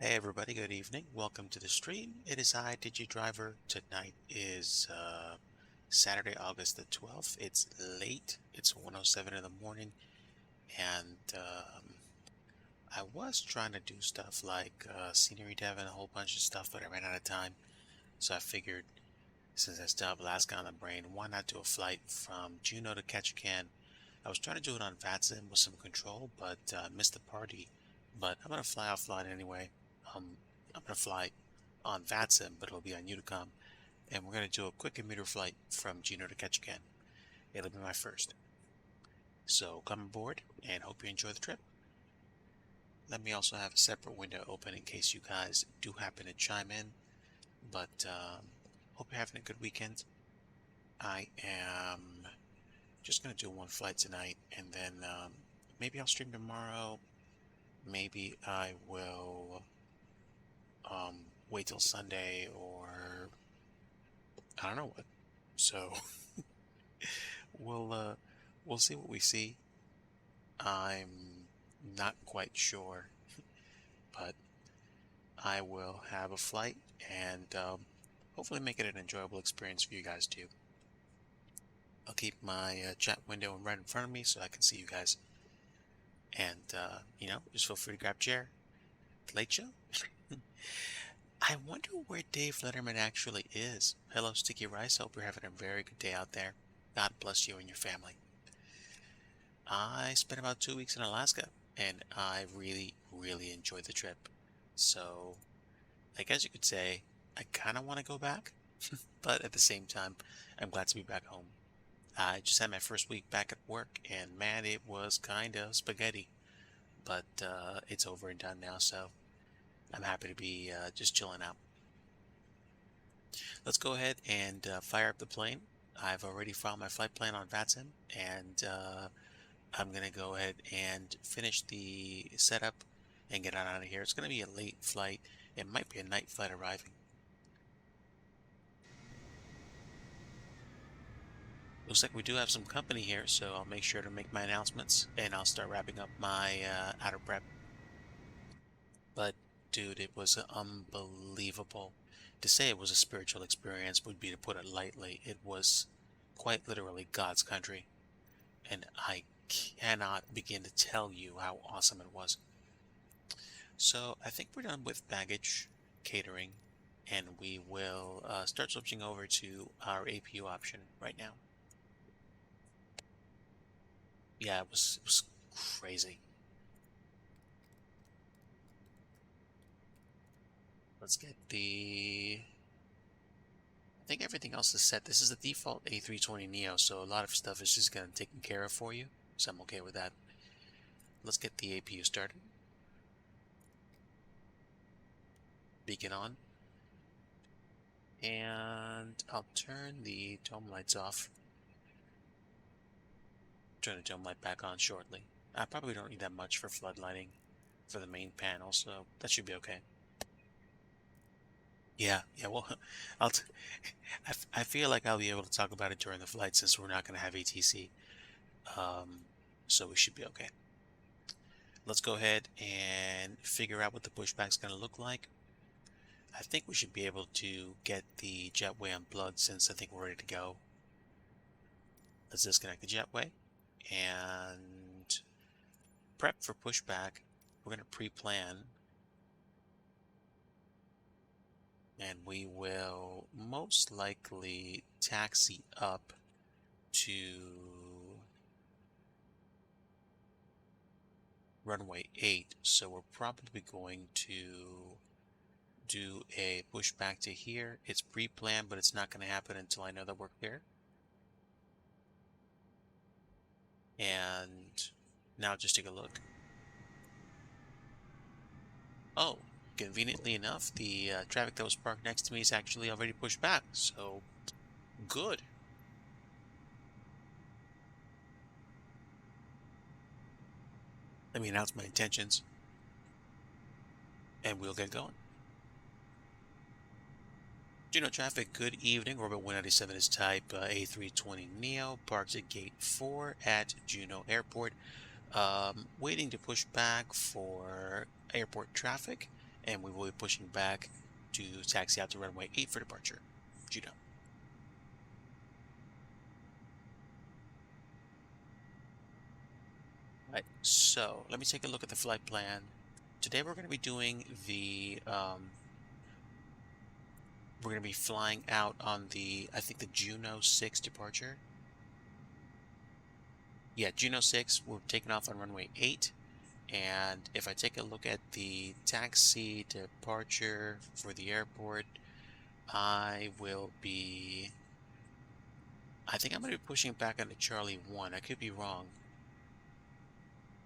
Hey everybody, good evening. Welcome to the stream. It is I, Digi Driver. Tonight is Saturday, August the 12th. It's late. It's 1:07 in the morning, and I was trying to do stuff like scenery dev and a whole bunch of stuff, but I ran out of time. So I figured, since I still have Alaska on the brain, why not do a flight from Juneau to Ketchikan? I was trying to do it on VATSIM with some control, but missed the party. But I'm gonna fly offline anyway. Um, I'm gonna fly on VATSIM, but it'll be on Unicom, and we're gonna do a quick commuter flight from Juneau to Ketchikan. It'll be my first. So come aboard, and hope you enjoy the trip. Let me also have a separate window open in case you guys do happen to chime in. But hope you're having a good weekend. I am just gonna do one flight tonight, and then maybe I'll stream tomorrow. Maybe I will wait till Sunday, or I don't know what. So we'll uh, we'll see what we see. I'm not quite sure, but I will have a flight and hopefully make it an enjoyable experience for you guys too. I'll keep my chat window right in front of me so I can see you guys. And just feel free to grab a chair. Late show. I wonder where Dave Letterman actually is. Hello, Sticky Rice. Hope you're having a very good day out there. God bless you and your family. I spent about 2 weeks in Alaska, and I really, really enjoyed the trip. So, I guess you could say I kind of want to go back, but at the same time, I'm glad to be back home. I just had my first week back at work, and man, it was kind of spaghetti. But it's over and done now, so I'm happy to be just chilling out. Let's go ahead and fire up the plane. I've already filed my flight plan on VATSIM, and I'm going to go ahead and finish the setup and get on out of here. It's going to be a late flight. It might be a night flight arriving. Looks like we do have some company here, so I'll make sure to make my announcements, and I'll start wrapping up my outer prep. But dude, it was unbelievable. To say it was a spiritual experience would be to put it lightly. It was quite literally God's country, and I cannot begin to tell you how awesome it was. So I think we're done with baggage, catering, and we will start switching over to our APU option right now. Yeah, it was crazy. Let's get I think everything else is set. This is the default A320neo, so a lot of stuff is just getting taken care of for you, so I'm okay with that. Let's get the APU started. Beacon on. And I'll turn the dome lights off. Turn the dome light back on shortly. I probably don't need that much for flood lighting for the main panel, so that should be okay. Yeah, well, I feel like I'll be able to talk about it during the flight since we're not going to have ATC. So we should be okay. Let's go ahead and figure out what the pushback's going to look like. I think we should be able to get the jetway unplugged since I think we're ready to go. Let's disconnect the jetway and prep for pushback. We're going to pre-plan, and we will most likely taxi up to runway 8, so we're probably going to do a pushback to here. It's pre-planned, but it's not going to happen until I know that we're clear. And now just take a look. Oh, conveniently enough, the traffic that was parked next to me is actually already pushed back, so good. Let me announce my intentions, and we'll get going. Juneau traffic, good evening. Orbit 197 is type A320neo, parked at gate 4 at Juneau Airport. Waiting to push back for airport traffic, and we will be pushing back to taxi out to runway 8 for departure. Judo. Right, so let me take a look at the flight plan. Today we're going to be doing we're going to be flying out on I think the Juno 6 departure. Yeah, Juno 6, we're taking off on runway 8. And if I take a look at the taxi departure for the airport, I think I'm going to be pushing back onto Charlie 1. I could be wrong.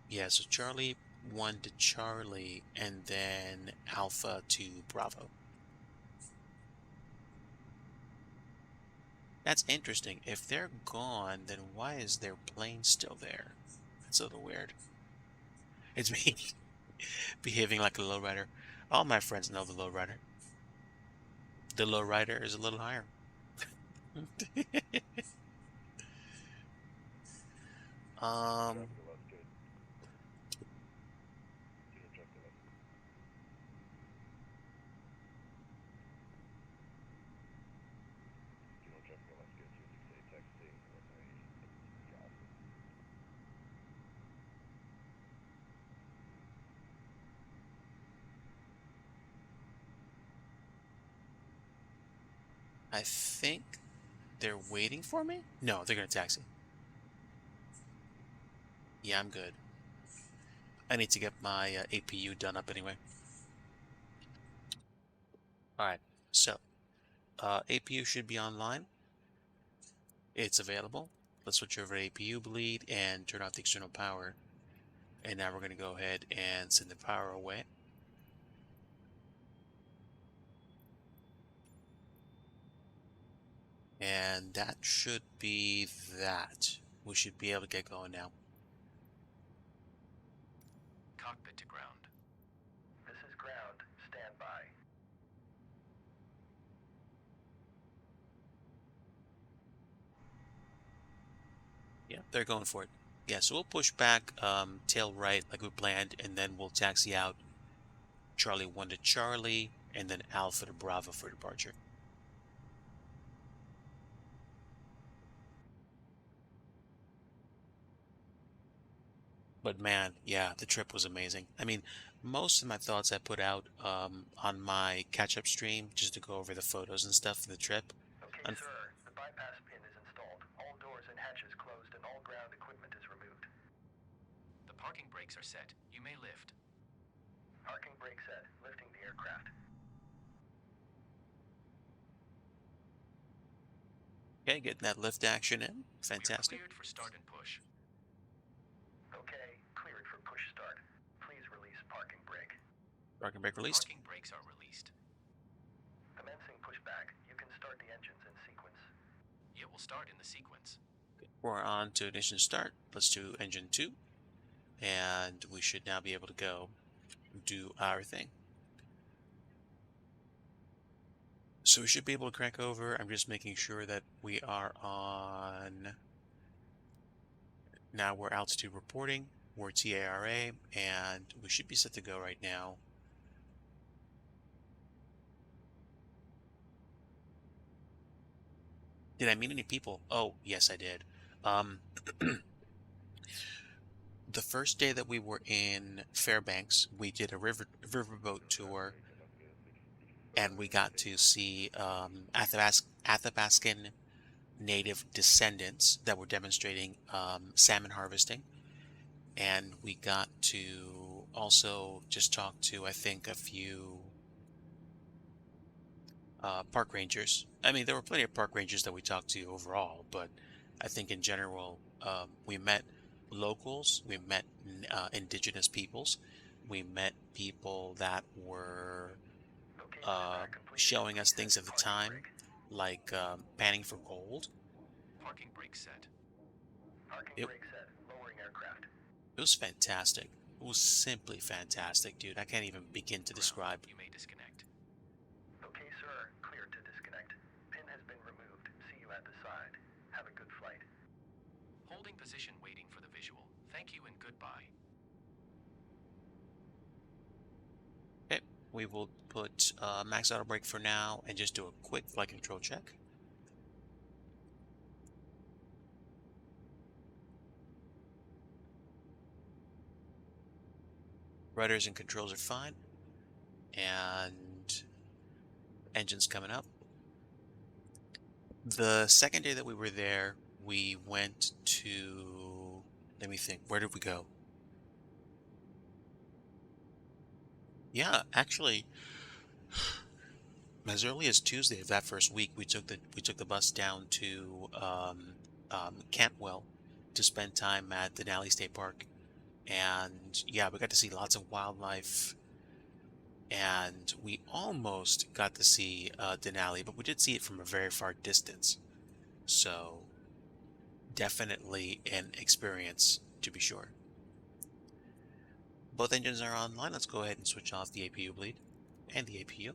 Yeah, so Charlie 1 to Charlie, and then Alpha to Bravo. That's interesting. If they're gone, then why is their plane still there? That's a little weird. It's me behaving like a lowrider. All my friends know the lowrider. The lowrider is a little higher. um, I think they're waiting for me? No, they're gonna taxi. Yeah, I'm good. I need to get my APU done up anyway. Alright, so APU should be online. It's available. Let's switch over to APU bleed and turn off the external power. And now we're going to go ahead and send the power away. And that should be that. We should be able to get going now. Cockpit to ground. This is ground. Stand by. Yeah, they're going for it. Yeah, so we'll push back tail right like we planned, and then we'll taxi out Charlie 1 to Charlie, and then Alpha to Bravo for departure. But man, yeah, the trip was amazing. I mean, most of my thoughts I put out on my catch-up stream just to go over the photos and stuff for the trip. Okay, sir. The bypass pin is installed. All doors and hatches closed and all ground equipment is removed. The parking brakes are set. You may lift. Parking brake set. Lifting the aircraft. Okay, getting that lift action in. Fantastic. We're cleared for start and push. Okay, cleared for push start. Please release parking brake. Parking brake released. Parking brakes are released. Commencing pushback. You can start the engines in sequence. It will start in the sequence. We're on to ignition start. Let's do engine 2. And we should now be able to go do our thing. So we should be able to crank over. I'm just making sure that we are on. Now we're altitude reporting. We're TARA, and we should be set to go right now. Did I meet any people? Oh, yes, I did. The first day that we were in Fairbanks, we did a riverboat tour, and we got to see Athabascan native descendants that were demonstrating salmon harvesting. And we got to also just talk to, I think, a few park rangers. I mean, there were plenty of park rangers that we talked to overall, but I think in general, we met locals, we met indigenous peoples, we met people that were showing us things at the time, like panning for gold. Parking brake set. Parking It, brake set. Lowering aircraft. it was fantastic. It was simply fantastic, dude. I can't even begin to describe. You may disconnect. Okay, sir. Cleared to disconnect. Pin has been removed. See you at the side. Have a good flight. Holding position waiting for the visual. Thank you and goodbye. Okay, We will put max auto brake for now and just do a quick flight control check. Rudders and controls are fine. And engine's coming up. The second day that we were there, we went to, let me think, where did we go? Yeah, actually, as early as Tuesday of that first week, we took the bus down to Cantwell to spend time at Denali State Park, and yeah, we got to see lots of wildlife, and we almost got to see Denali, but we did see it from a very far distance. So definitely an experience to be sure. Both engines are online. Let's go ahead and switch off the APU bleed and the APU.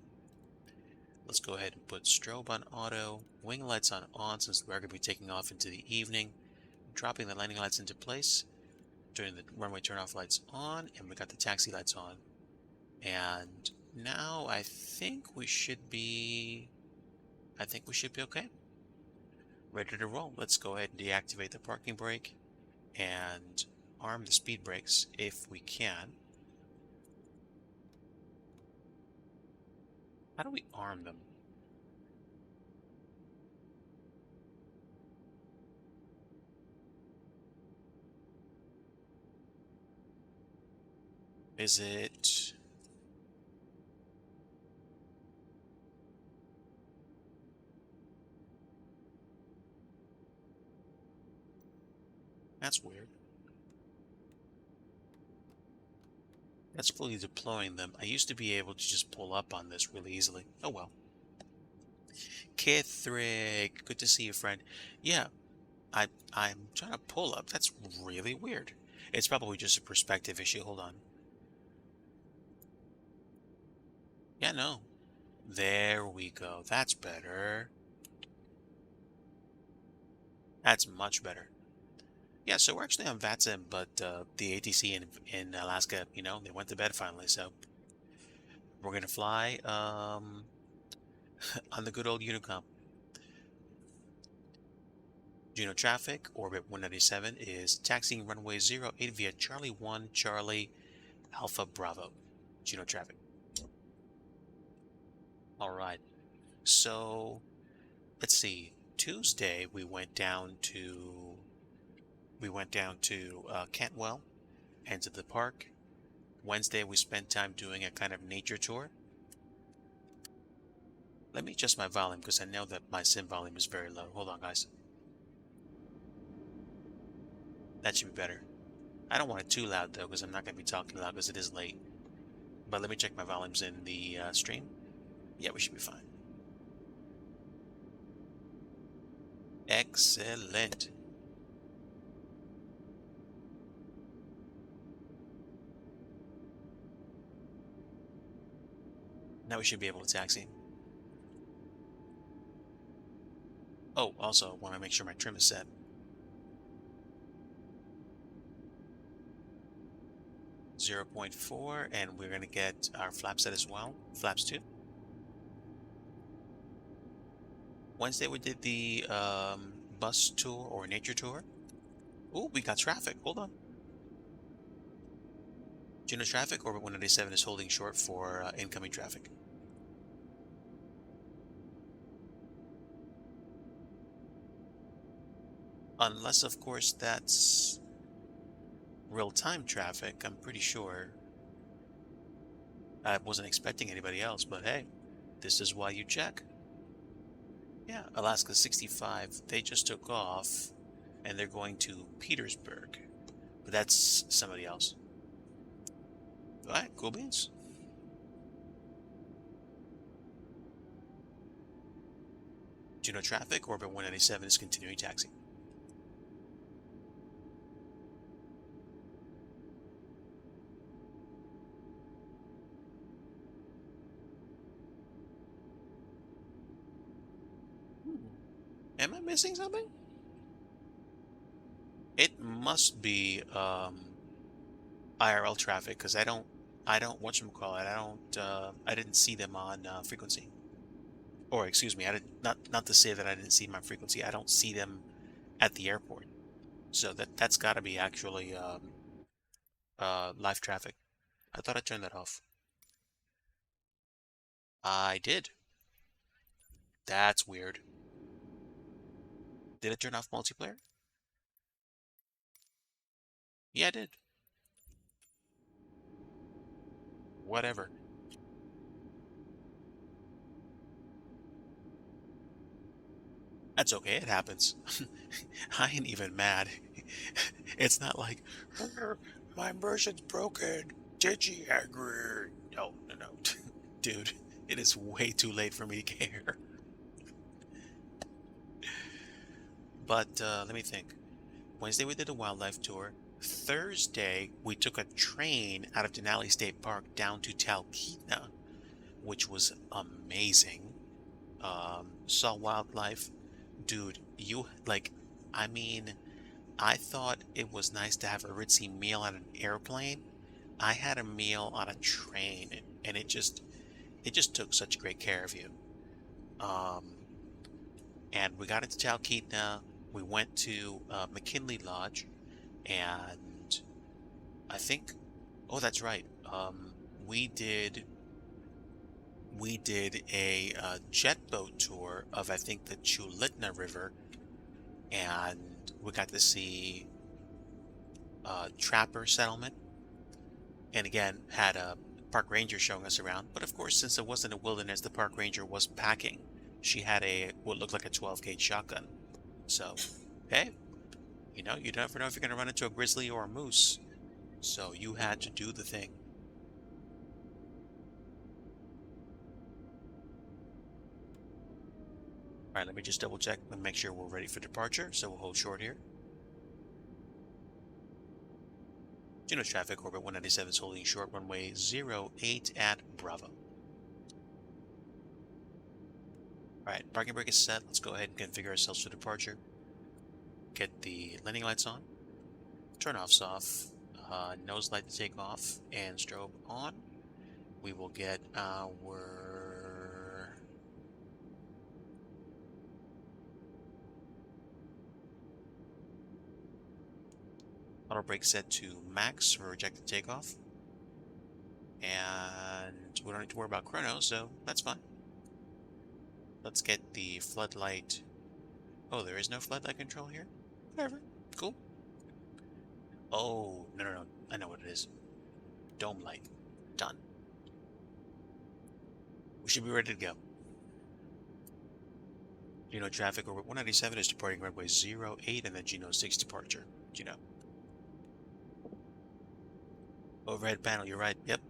Let's go ahead and put strobe on auto, wing lights on since we're going to be taking off into the evening, dropping the landing lights into place, turning the runway turnoff lights on, and we got the taxi lights on. And now I think we should be okay. Ready to roll. Let's go ahead and deactivate the parking brake and arm the speed brakes if we can. How do we arm them? Is it... That's weird. That's fully deploying them. I used to be able to just pull up on this really easily. Oh well. Kithrick, good to see you, friend. Yeah, I'm trying to pull up. That's really weird. It's probably just a perspective issue. Hold on. Yeah, no. There we go. That's better. That's much better. Yeah, so we're actually on VATSIM, but the ATC in Alaska, they went to bed finally. So we're going to fly on the good old Unicom. Juno traffic, orbit 197 is taxiing runway 08 via Charlie 1, Charlie Alpha Bravo. Juno traffic. All right. So let's see. Tuesday we went down to Cantwell and to the park. Wednesday we spent time doing a kind of nature tour. Let me adjust my volume because I know that my sim volume is very low. Hold on, guys. That should be better. I don't want it too loud though because I'm not going to be talking loud because it is late. But let me check my volumes in the stream. Yeah, we should be fine. Excellent. Now we should be able to taxi. Oh, also, want to make sure my trim is set. 0.4, and we're going to get our flap set as well. Flaps 2. Wednesday we did the bus tour or nature tour. Oh, we got traffic. Hold on. Juno traffic, orbit 197 is holding short for incoming traffic. Unless, of course, that's real-time traffic, I'm pretty sure. I wasn't expecting anybody else, but hey, this is why you check. Yeah, Alaska 65, they just took off, and they're going to Petersburg. But that's somebody else. All right, cool beans. Juno traffic, orbit 197 is continuing taxi. Am I missing something? It must be IRL traffic because I don't I don't whatchamacallit, I don't I didn't see them on frequency. Or excuse me, I did not to say that I didn't see them on frequency. I don't see them at the airport. So that's got to be actually live traffic. I thought I turned that off. I did. That's weird. Did it turn off multiplayer? Yeah, I did. Whatever. That's okay, it happens. I ain't even mad. It's not like, "Arr, my immersion's broken. Digi angry." No, no, no. Dude, it is way too late for me to care. But let me think. Wednesday we did a wildlife tour. Thursday we took a train out of Denali State Park down to Talkeetna, which was amazing. Saw wildlife. Dude, you like, I mean, I thought it was nice to have a ritzy meal on an airplane. I had a meal on a train, and it just took such great care of you. Um, and we got into Talkeetna. We went to McKinley Lodge, and I think, oh, that's right. We did we did a jet boat tour of I think the Chulitna River, and we got to see Trapper Settlement, and again had a park ranger showing us around. But of course, since it wasn't a wilderness, the park ranger was packing. She had a what looked like a 12 gauge shotgun. So, hey, you never know if you're gonna run into a grizzly or a moose. So you had to do the thing. All right, let me just double check and make sure we're ready for departure. So we'll hold short here. Juno traffic, orbit 197 is holding short, runway 08 at Bravo. All right, parking brake is set. Let's go ahead and configure ourselves for departure. Get the landing lights on, turn offs off, nose light to take off, and strobe on. We will get our auto brake set to max for rejected takeoff. And we don't need to worry about chrono, so that's fine. Let's get the floodlight. Oh, there is no floodlight control here? Whatever. Cool. Oh, no, no, no. I know what it is. Dome light. Done. We should be ready to go. Juno traffic orbit 197 is departing runway 08 and then Juno 6 departure. Juno. Overhead panel, you're right. Yep.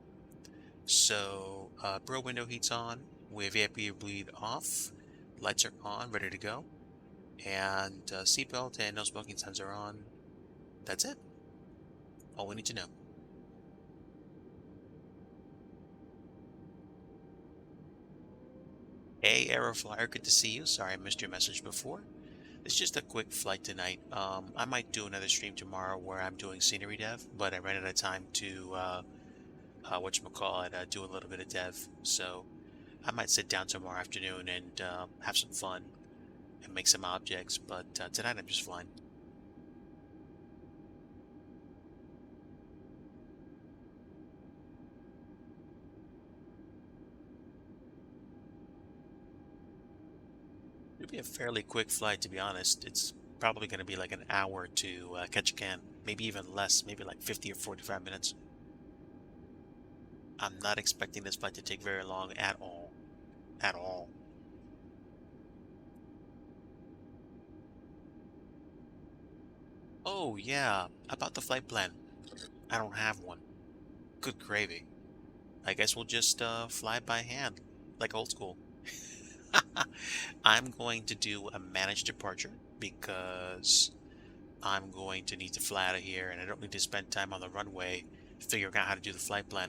So, bro window heat's on. We have VIP bleed off. Lights are on, ready to go. And seatbelt and no smoking signs are on. That's it. All we need to know. Hey, Aeroflyer, good to see you. Sorry I missed your message before. It's just a quick flight tonight. I might do another stream tomorrow where I'm doing scenery dev, but I ran out of time to, whatchamacallit, do a little bit of dev. So I might sit down tomorrow afternoon and have some fun and make some objects, but tonight I'm just flying. It'll be a fairly quick flight, to be honest. It's probably going to be like an hour to catch a can, maybe even less, maybe like 50 or 45 minutes. I'm not expecting this flight to take very long at all. At all. Oh, yeah, about the flight plan. I don't have one. Good gravy. I guess we'll just fly by hand, like old school. I'm going to do a managed departure because I'm going to need to fly out of here and I don't need to spend time on the runway figuring out how to do the flight plan.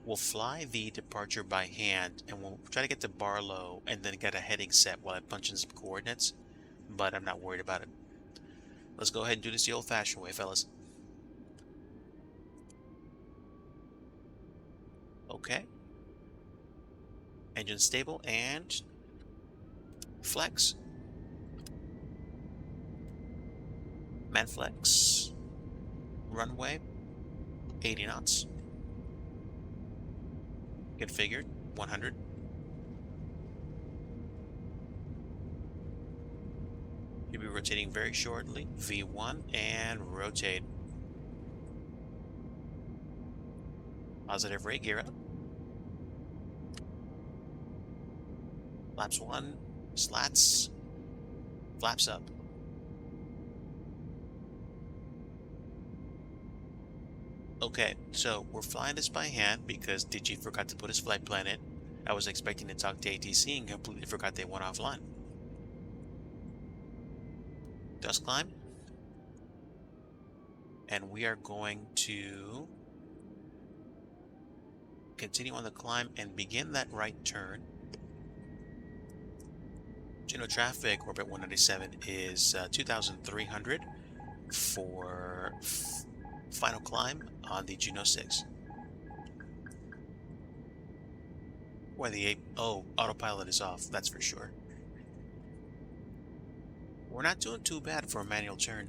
We'll fly the departure by hand and we'll try to get to Barlow and then get a heading set while I punch in some coordinates, but I'm not worried about it. Let's go ahead and do this the old-fashioned way, fellas. Okay. Engine stable and flex. Man flex. Runway. 80 knots. Configured. 100. You'll be rotating very shortly. V1 and rotate. Positive rate, gear up. Flaps 1. Slats. Flaps up. Okay, so we're flying this by hand because Digi forgot to put his flight plan in. I was expecting to talk to ATC and completely forgot they went offline. Dust climb. And we are going to continue on the climb and begin that right turn. General traffic, orbit 197 is 2,300 for final climb on the Juno 6. Why the autopilot is off, that's for sure. We're not doing too bad for a manual turn.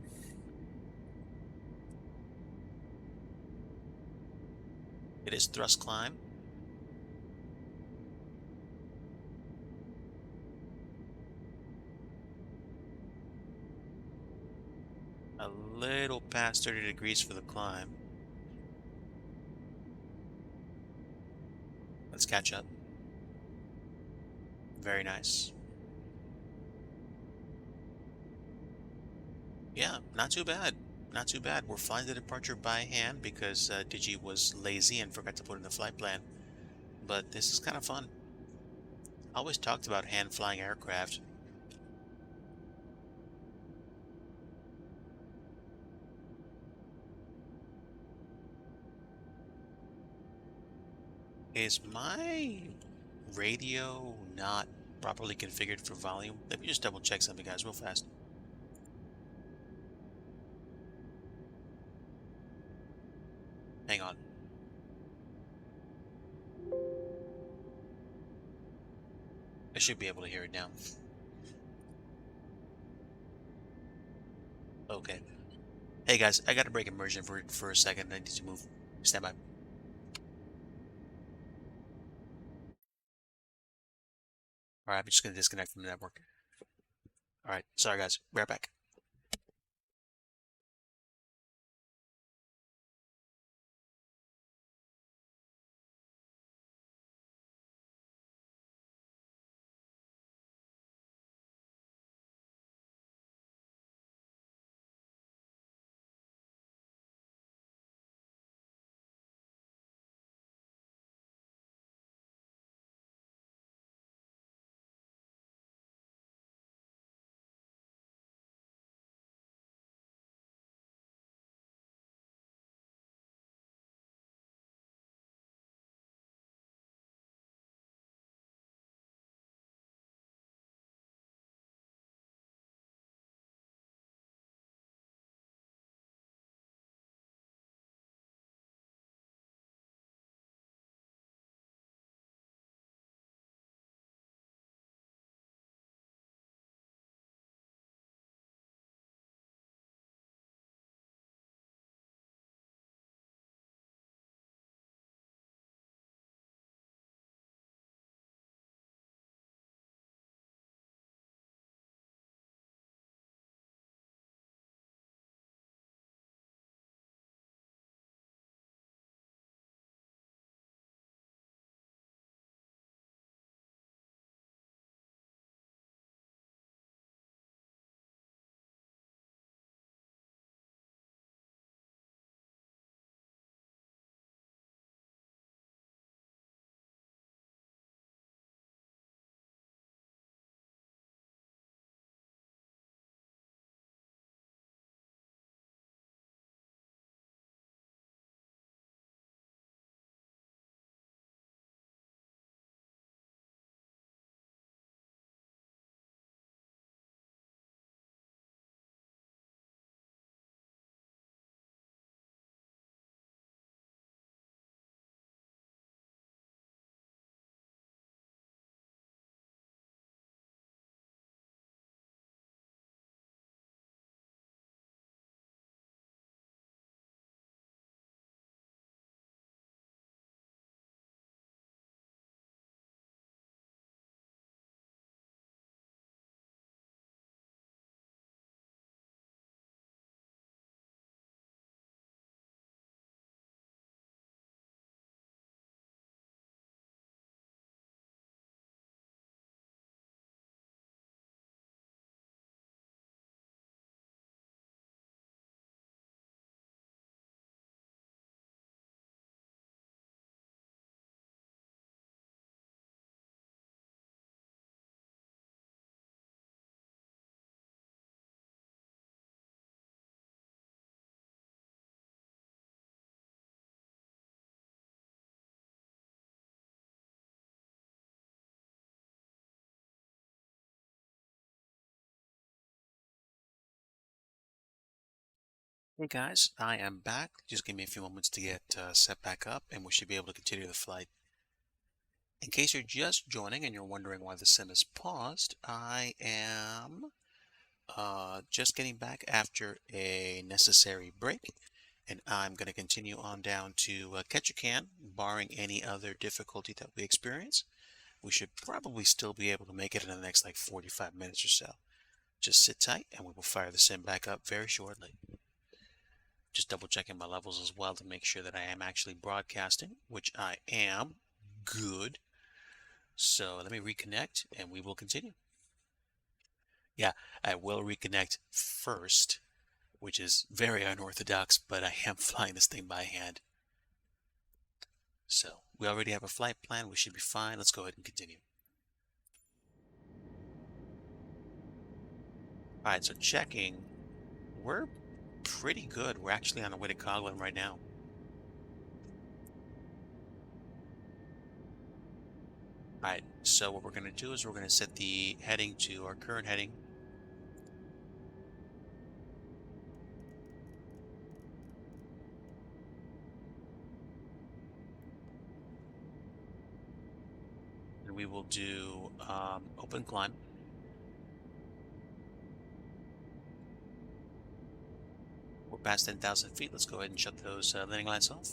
It is thrust climb. A little past 30 degrees for the climb. Let's catch up. Very nice. Yeah, not too bad. Not too bad. We're flying the departure by hand because Digi was lazy and forgot to put in the flight plan. But this is kind of fun. I always talked about hand flying aircraft. Is my radio not properly configured for volume? Let me just double check something, guys, real fast. Hang on. I should be able to hear it now. Okay. Hey guys, I got to break immersion for a second. I need to move. Stand by. All right, I'm just going to disconnect from the network. All right, sorry guys. Right back. Hey guys, I am back. Just give me a few moments to get set back up and we should be able to continue the flight. In case you're just joining and you're wondering why the sim is paused, I am just getting back after a necessary break and I'm going to continue on down to Ketchikan, barring any other difficulty that we experience. We should probably still be able to make it in the next like 45 minutes or so. Just sit tight and we will fire the sim back up very shortly. Just double checking my levels as well to make sure that I am actually broadcasting, which I am. Good. So let me reconnect and we will continue. Yeah, I will reconnect first, which is very unorthodox, but I am flying this thing by hand. So we already have a flight plan. We should be fine. Let's go ahead and continue. All right, so checking. We're pretty good. We're actually on our way to Coghlan right now. All right, so what we're going to do is we're going to set the heading to our current heading. And we will do open climb. We're past 10,000 feet. Let's go ahead and shut those landing lights off.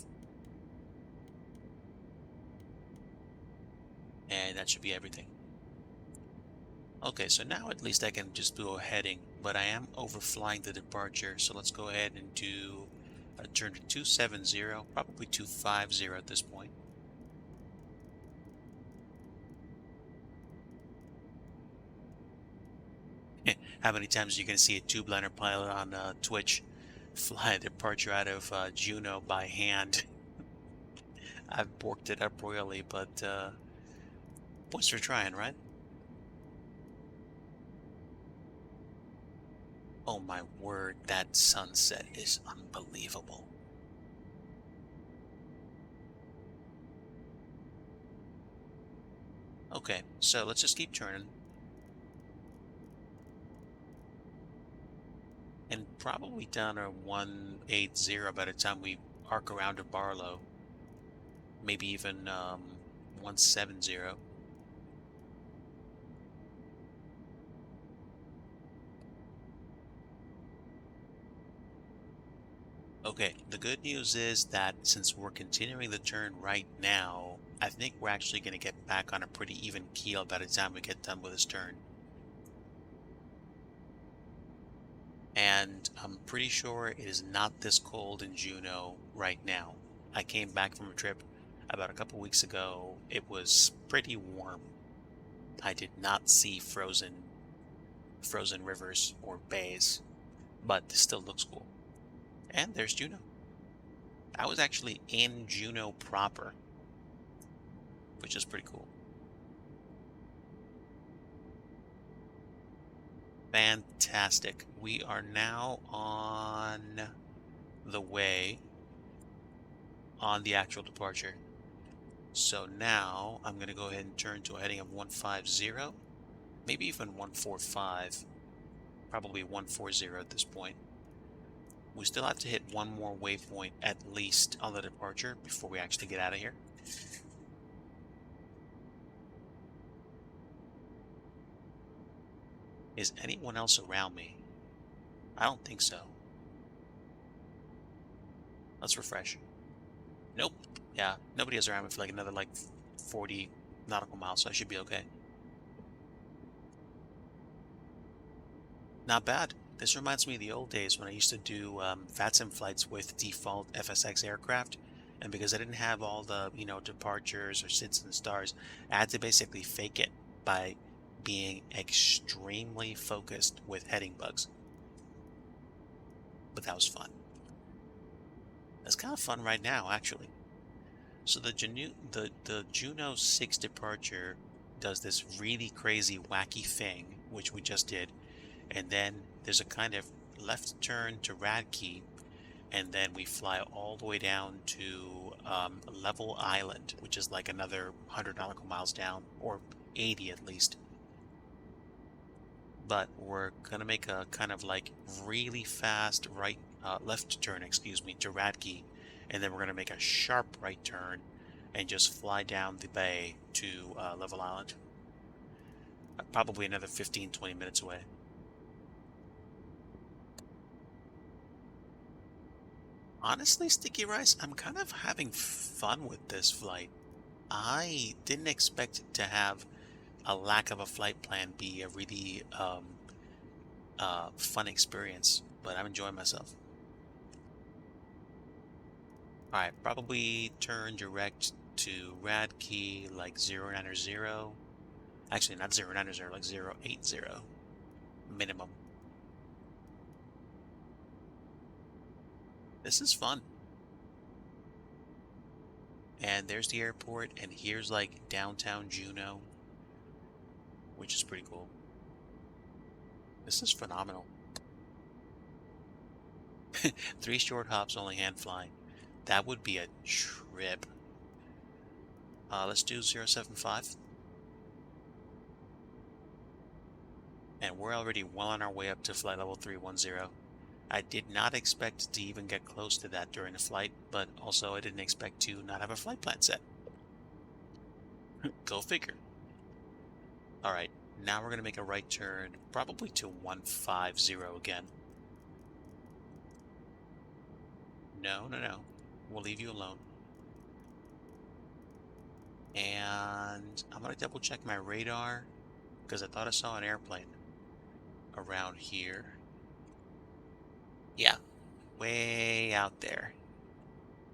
And that should be everything. Okay, so now at least I can just do a heading, but I am overflying the departure. So let's go ahead and do a turn to 270, probably 250 at this point. How many times are you going to see a tube-liner pilot on Twitch fly a departure out of Juneau by hand? I've borked it up royally, but points for trying, right? Oh my word, that sunset is unbelievable. Okay, so let's just keep turning. And probably down to 180 by the time we arc around to Barlow. Maybe even 170. Okay, the good news is that since we're continuing the turn right now, I think we're actually going to get back on a pretty even keel by the time we get done with this turn. And I'm pretty sure it is not this cold in Juneau right now. I came back from a trip about a couple weeks ago. It was pretty warm. I did not see frozen rivers or bays, but this still looks cool. And there's Juneau. I was actually in Juneau proper, which is pretty cool. Fantastic. We are now on the way on the actual departure. So now I'm going to go ahead and turn to a heading of 150, maybe even 145, probably 140 at this point. We still have to hit one more waypoint at least on the departure before we actually get out of here. Is anyone else around me? I don't think so. Let's refresh. Nope. Yeah, nobody is around me for like another 40 nautical miles, so I should be okay. Not bad. This reminds me of the old days when I used to do VATSIM flights with default FSX aircraft. And because I didn't have all the, departures or sits and stars, I had to basically fake it by being extremely focused with heading bugs. But that was fun. That's kind of fun right now, actually. So the Juno 6 departure does this really crazy, wacky thing, which we just did. And then there's a kind of left turn to Radkey, and then we fly all the way down to Level Island, which is like another 100 nautical miles down, or 80 at least. But we're gonna make a kind of like really fast right left turn, excuse me, to Radke, and then we're going to make a sharp right turn and just fly down the bay to Level Island. Probably another 15-20 minutes away. Honestly, Sticky Rice, I'm kind of having fun with this flight. I didn't expect to have a lack of a flight plan be a really fun experience, but I'm enjoying myself. All right, probably turn direct to Radkey like 090. Actually, not 090, like 080 minimum. This is fun. And there's the airport, and here's like downtown Juneau, which is pretty cool. This is phenomenal. 3 short hops, only hand flying. That would be a trip. Let's do 075. And we're already well on our way up to flight level 310. I did not expect to even get close to that during the flight, but also I didn't expect to not have a flight plan set. Go figure. All right, now we're going to make a right turn, probably to 150 again. No. We'll leave you alone. And I'm going to double check my radar because I thought I saw an airplane around here. Yeah, way out there.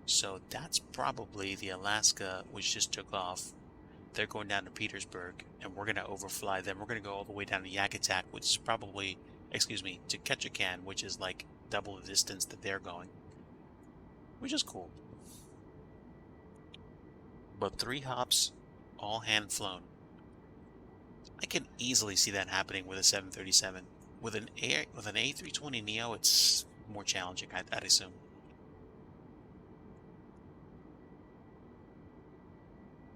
So that's probably the Alaska which just took off. They're going down to Petersburg, and we're going to overfly them. We're going to go all the way down to Yakutat, which is probably, excuse me, to Ketchikan, which is like double the distance that they're going, which is cool. But 3 hops, all hand flown. I can easily see that happening with a 737. With an A320neo, it's more challenging, I'd assume.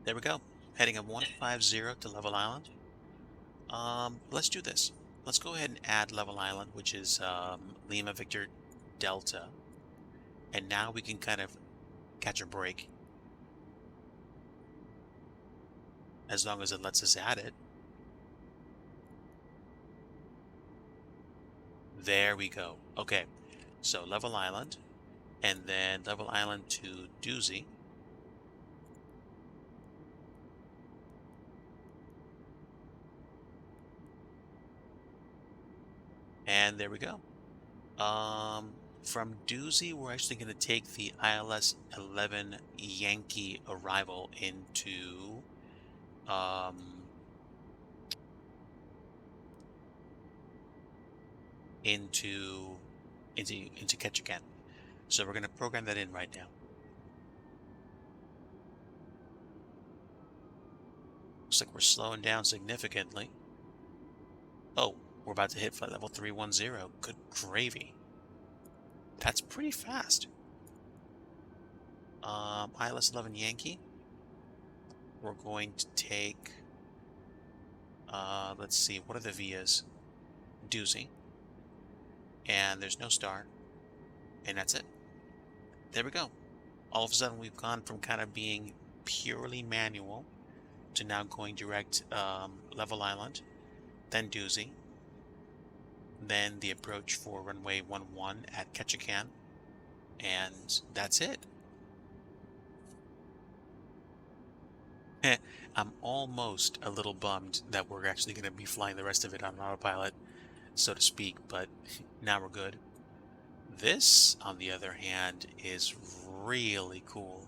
There we go. Heading up 150 to Level Island. Let's do this. Let's go ahead and add Level Island, which is Lima Victor Delta. And now we can kind of catch a break. As long as it lets us add it. There we go. Okay, so Level Island, and then Level Island to Doozy. And there we go. From Doozy, we're actually going to take the ILS 11 Yankee arrival into Ketchikan. So we're going to program that in right now. Looks like we're slowing down significantly. Oh, we're about to hit flight level 310. Good gravy. That's pretty fast. ILS 11 Yankee. We're going to take, let's see, what are the VIAs? Doozy. And there's no star. And that's it. There we go. All of a sudden, we've gone from kind of being purely manual to now going direct Level Island, then Doozy, then the approach for runway 11 at Ketchikan, and that's it. I'm almost a little bummed that we're actually going to be flying the rest of it on autopilot, so to speak, but now we're good. This, on the other hand, is really cool.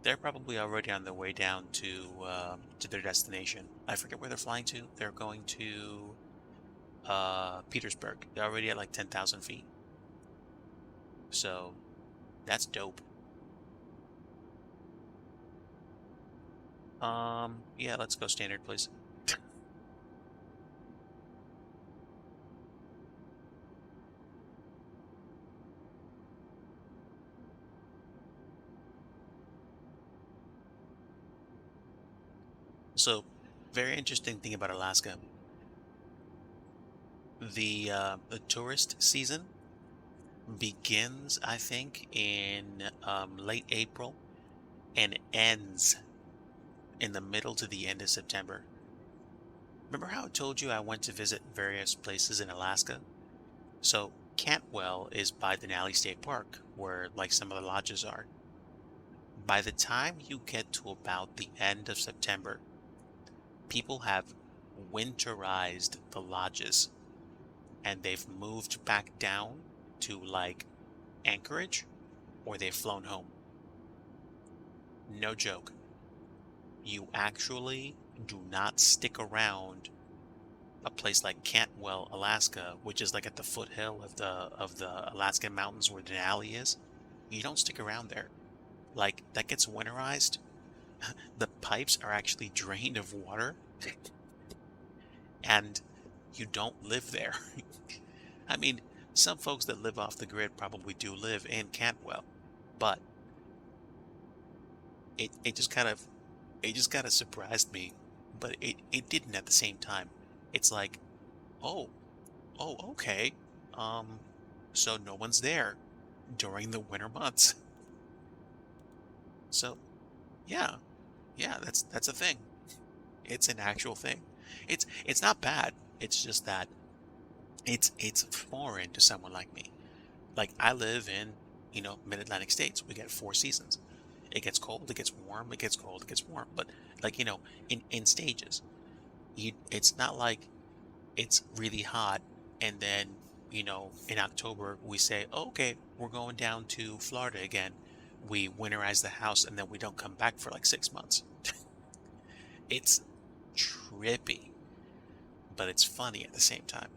They're probably already on their way down to their destination. I forget where they're flying to. They're going to Petersburg. They're already at like 10,000 feet. So that's dope. Yeah, let's go standard, please. So, very interesting thing about Alaska. The tourist season begins, I think, in late April and ends in the middle to the end of September. Remember how I told you I went to visit various places in Alaska? So Cantwell is by Denali State Park, where like some of the lodges are. By the time you get to about the end of September, people have winterized the lodges and they've moved back down to like Anchorage or they've flown home. No joke. You actually do not stick around a place like Cantwell, Alaska, which is like at the foothill of the Alaskan mountains where Denali is. You don't stick around there. Like that gets winterized. The pipes are actually drained of water and you don't live there. I mean, some folks that live off the grid probably do live in Cantwell, but it just kind of surprised me, but it didn't at the same time. It's like, oh, okay. Um, so no one's there during the winter months. So yeah, yeah, that's a thing. It's an actual thing. It's not bad. It's just that it's foreign to someone like me. Like I live in, mid-Atlantic states. We get four seasons. It gets cold, it gets warm, it gets cold, it gets warm. But like, in stages. It's not like it's really hot and then, in October we say, oh, okay, we're going down to Florida again. We winterize the house and then we don't come back for like 6 months. It's trippy, but it's funny at the same time.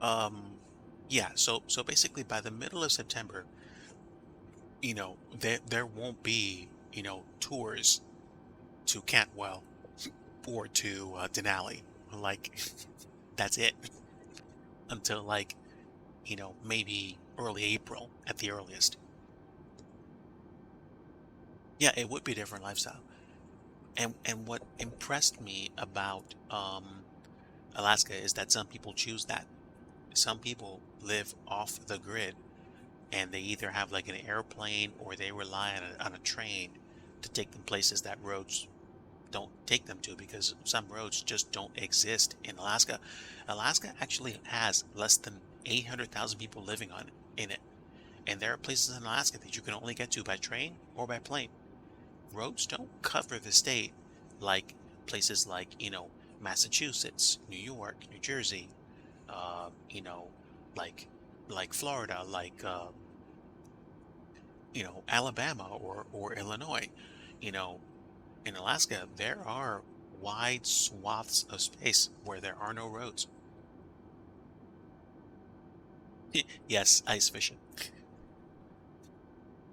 Um, yeah, so basically by the middle of September, there won't be, tours to Cantwell or to Denali. Like that's it until like, maybe early April at the earliest. Yeah, it would be a different lifestyle. And what impressed me about Alaska is that some people choose that. Some people live off the grid and they either have like an airplane or they rely on a train to take them places that roads don't take them to because some roads just don't exist in Alaska. Alaska actually has less than 800,000 people living in it. And there are places in Alaska that you can only get to by train or by plane. Roads don't cover the state like places like, Massachusetts, New York, New Jersey, uh, you know, like Florida, like Alabama or Illinois. You know, in Alaska, there are wide swaths of space where there are no roads. Yes, ice fishing.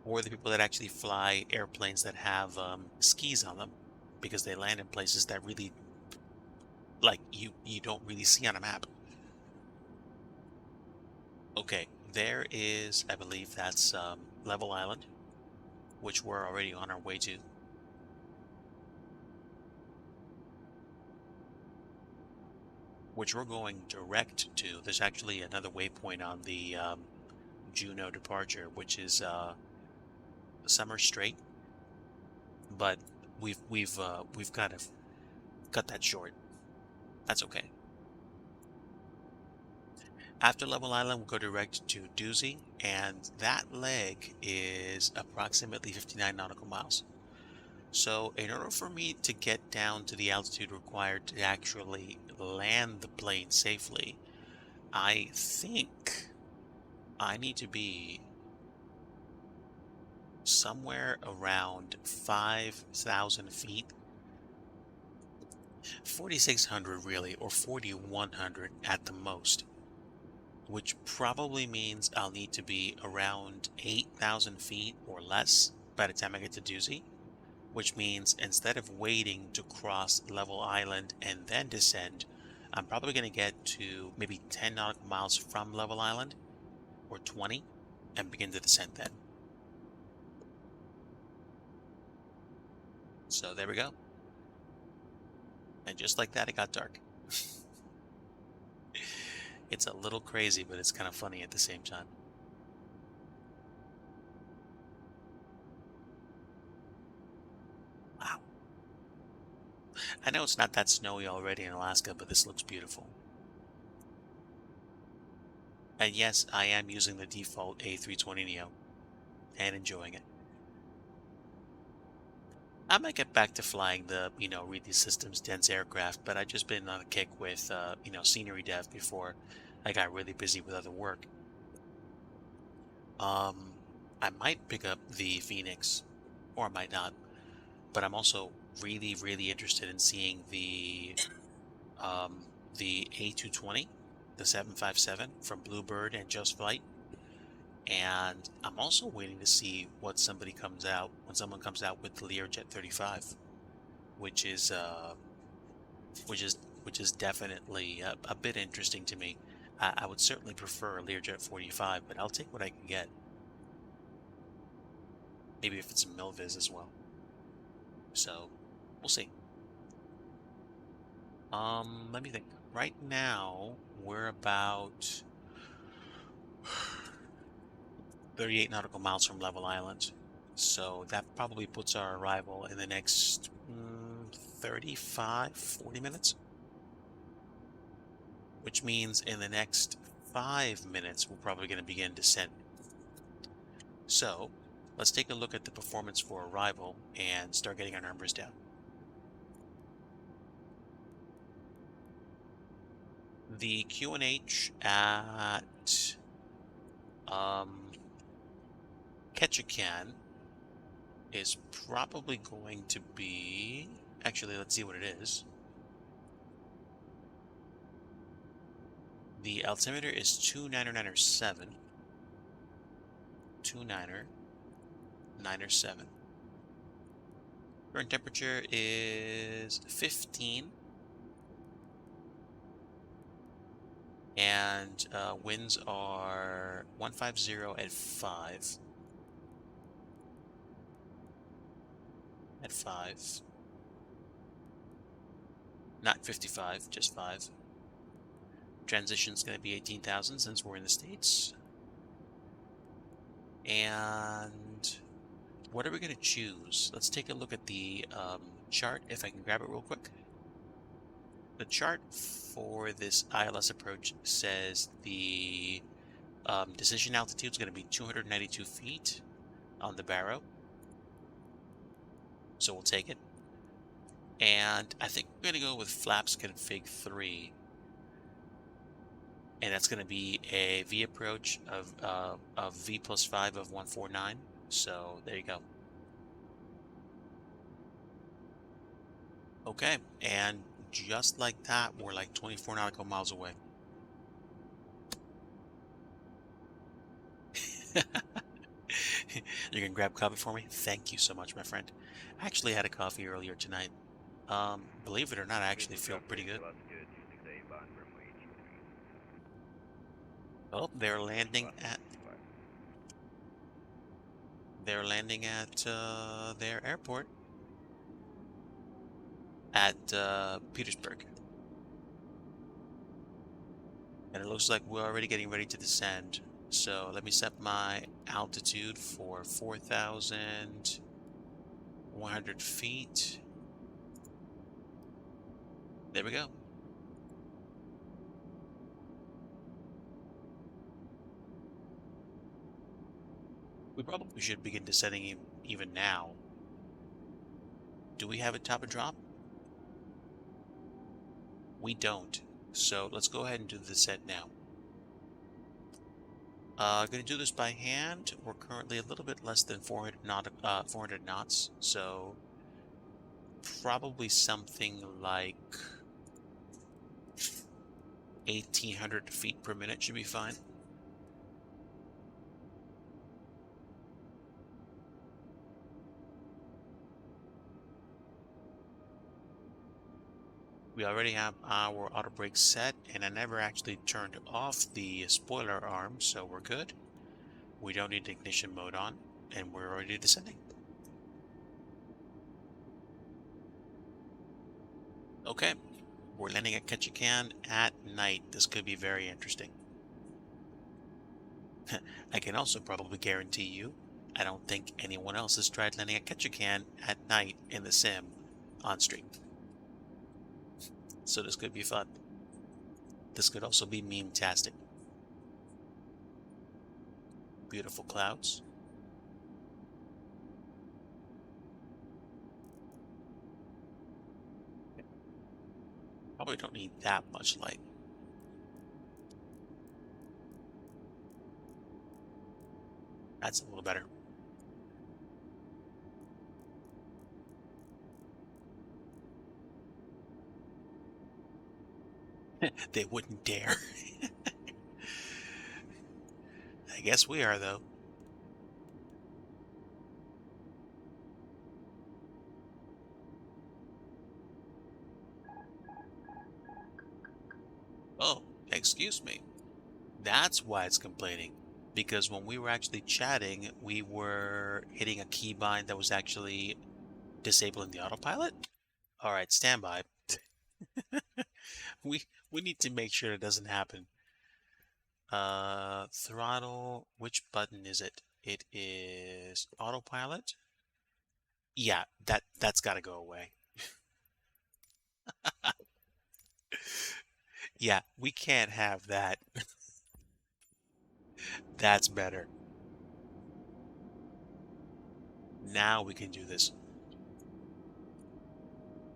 Or the people that actually fly airplanes that have skis on them because they land in places that really like you don't really see on a map. Okay, there is, I believe that's Level Island, which we're already on our way to. Which we're going direct to. There's actually another waypoint on the Juneau departure, which is Summer Strait, but we've kind of cut that short. That's okay. After Level Island, we'll go direct to Doozy, and that leg is approximately 59 nautical miles. So in order for me to get down to the altitude required to actually land the plane safely, I think I need to be somewhere around 5,000 feet, 4,600 really, or 4,100 at the most, which probably means I'll need to be around 8,000 feet or less by the time I get to Doozy, which means instead of waiting to cross Level Island and then descend, I'm probably going to get to maybe 10 nautical miles from Level Island or 20 and begin to descend then. So there we go. And just like that, it got dark. It's a little crazy, but it's kind of funny at the same time. Wow. I know it's not that snowy already in Alaska, but this looks beautiful. And yes, I am using the default A320neo and enjoying it. I might get back to flying the, read these systems dense aircraft, but I've just been on a kick with, scenery dev before I got really busy with other work. Um, I might pick up the Phoenix, or I might not, but I'm also really, really interested in seeing the A220, the 757 from Bluebird and Just Flight. And I'm also waiting to see what when someone comes out with the Learjet 35, which is which is definitely a bit interesting to me. I would certainly prefer a Learjet 45, but I'll take what I can get. Maybe if it's a Milviz as well. So we'll see. Let me think. Right now we're about 38 nautical miles from Level Island. So that probably puts our arrival in the next 35, 40 minutes. Which means in the next 5 minutes, we're probably going to begin descent. So let's take a look at the performance for arrival and start getting our numbers down. The QNH at Ketchikan is probably going to be, actually, let's see what it is. The altimeter is 29907. 29907. Current temperature is 15. And winds are 150 at 5. At 5. Not 55, just 5. Transition's going to be 18,000 since we're in the States. And what are we going to choose? Let's take a look at the chart, if I can grab it real quick. The chart for this ILS approach says the decision altitude is going to be 292 feet on the Barrow. So we'll take it. And I think we're going to go with flaps config 3. And that's going to be a V approach of V plus 5 of 149. So there you go. Okay, and just like that, we're like 24 nautical miles away. You can grab coffee for me? Thank you so much, my friend. I actually had a coffee earlier tonight. Believe it or not, I actually feel pretty good. Oh, they're landing at their airport at Petersburg. And it looks like we're already getting ready to descend. So let me set my altitude for 4,100 feet. There we go. We probably should begin descending even now. Do we have a top and drop? We don't. So let's go ahead and do the descent now. Going to do this by hand. We're currently a little bit less than 400 knots, so probably something like 1,800 feet per minute should be fine. We already have our auto brake set, and I never actually turned off the spoiler arm, so we're good. We don't need ignition mode on, and we're already descending. Okay, We're landing at Ketchikan at night. This could be very interesting. I can also probably guarantee you, I don't think anyone else has tried landing at Ketchikan at night in the sim on stream. So this could be fun. This could also be meme-tastic. Beautiful clouds. Probably don't need that much light. That's a little better. They wouldn't dare. I guess we are, though. Oh, excuse me. That's why it's complaining. Because when we were actually chatting, we were hitting a keybind that was actually disabling the autopilot. All right, stand by. We we need to make sure it doesn't happen. Throttle, which button is it? It is autopilot. Yeah, that's got to go away. Yeah, we can't have that. That's better. Now we can do this.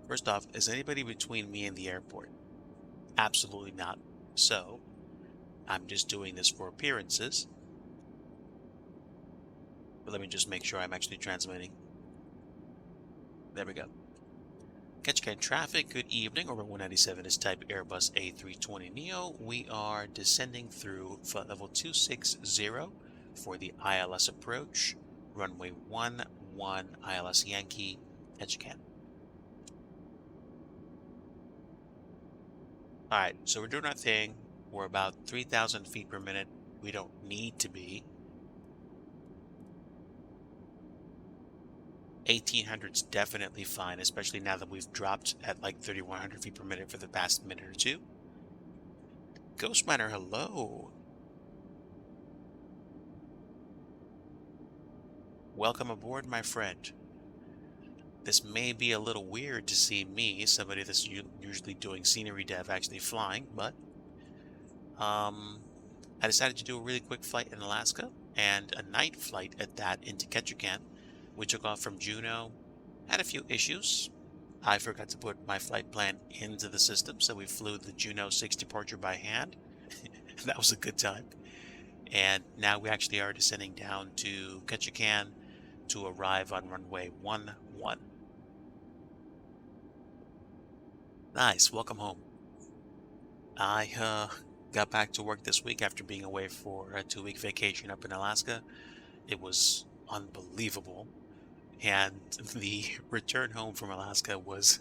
First off, is anybody between me and the airport? Absolutely not. So, I'm just doing this for appearances. But let me just make sure I'm actually transmitting. There we go. Ketchikan traffic, good evening. Orbit 197 is type Airbus A320neo. We are descending through flight level 260 for the ILS approach. Runway 11 ILS Yankee, Ketchikan. Alright, so we're doing our thing. We're about 3,000 feet per minute. We don't need to be. 1,800's definitely fine, especially now that we've dropped at like 3,100 feet per minute for the past minute or two. Ghost Miner, hello. Welcome aboard, my friend. This may be a little weird to see me, somebody that's usually doing scenery dev, actually flying, but I decided to do a really quick flight in Alaska and a night flight at that into Ketchikan. We took off from Juneau, had a few issues. I forgot to put my flight plan into the system, so we flew the Juneau 6 departure by hand. That was a good time. And now we actually are descending down to Ketchikan to arrive on runway 11. Nice, welcome home. I got back to work this week after being away for a 2-week vacation up in Alaska. It was unbelievable. And the return home from Alaska was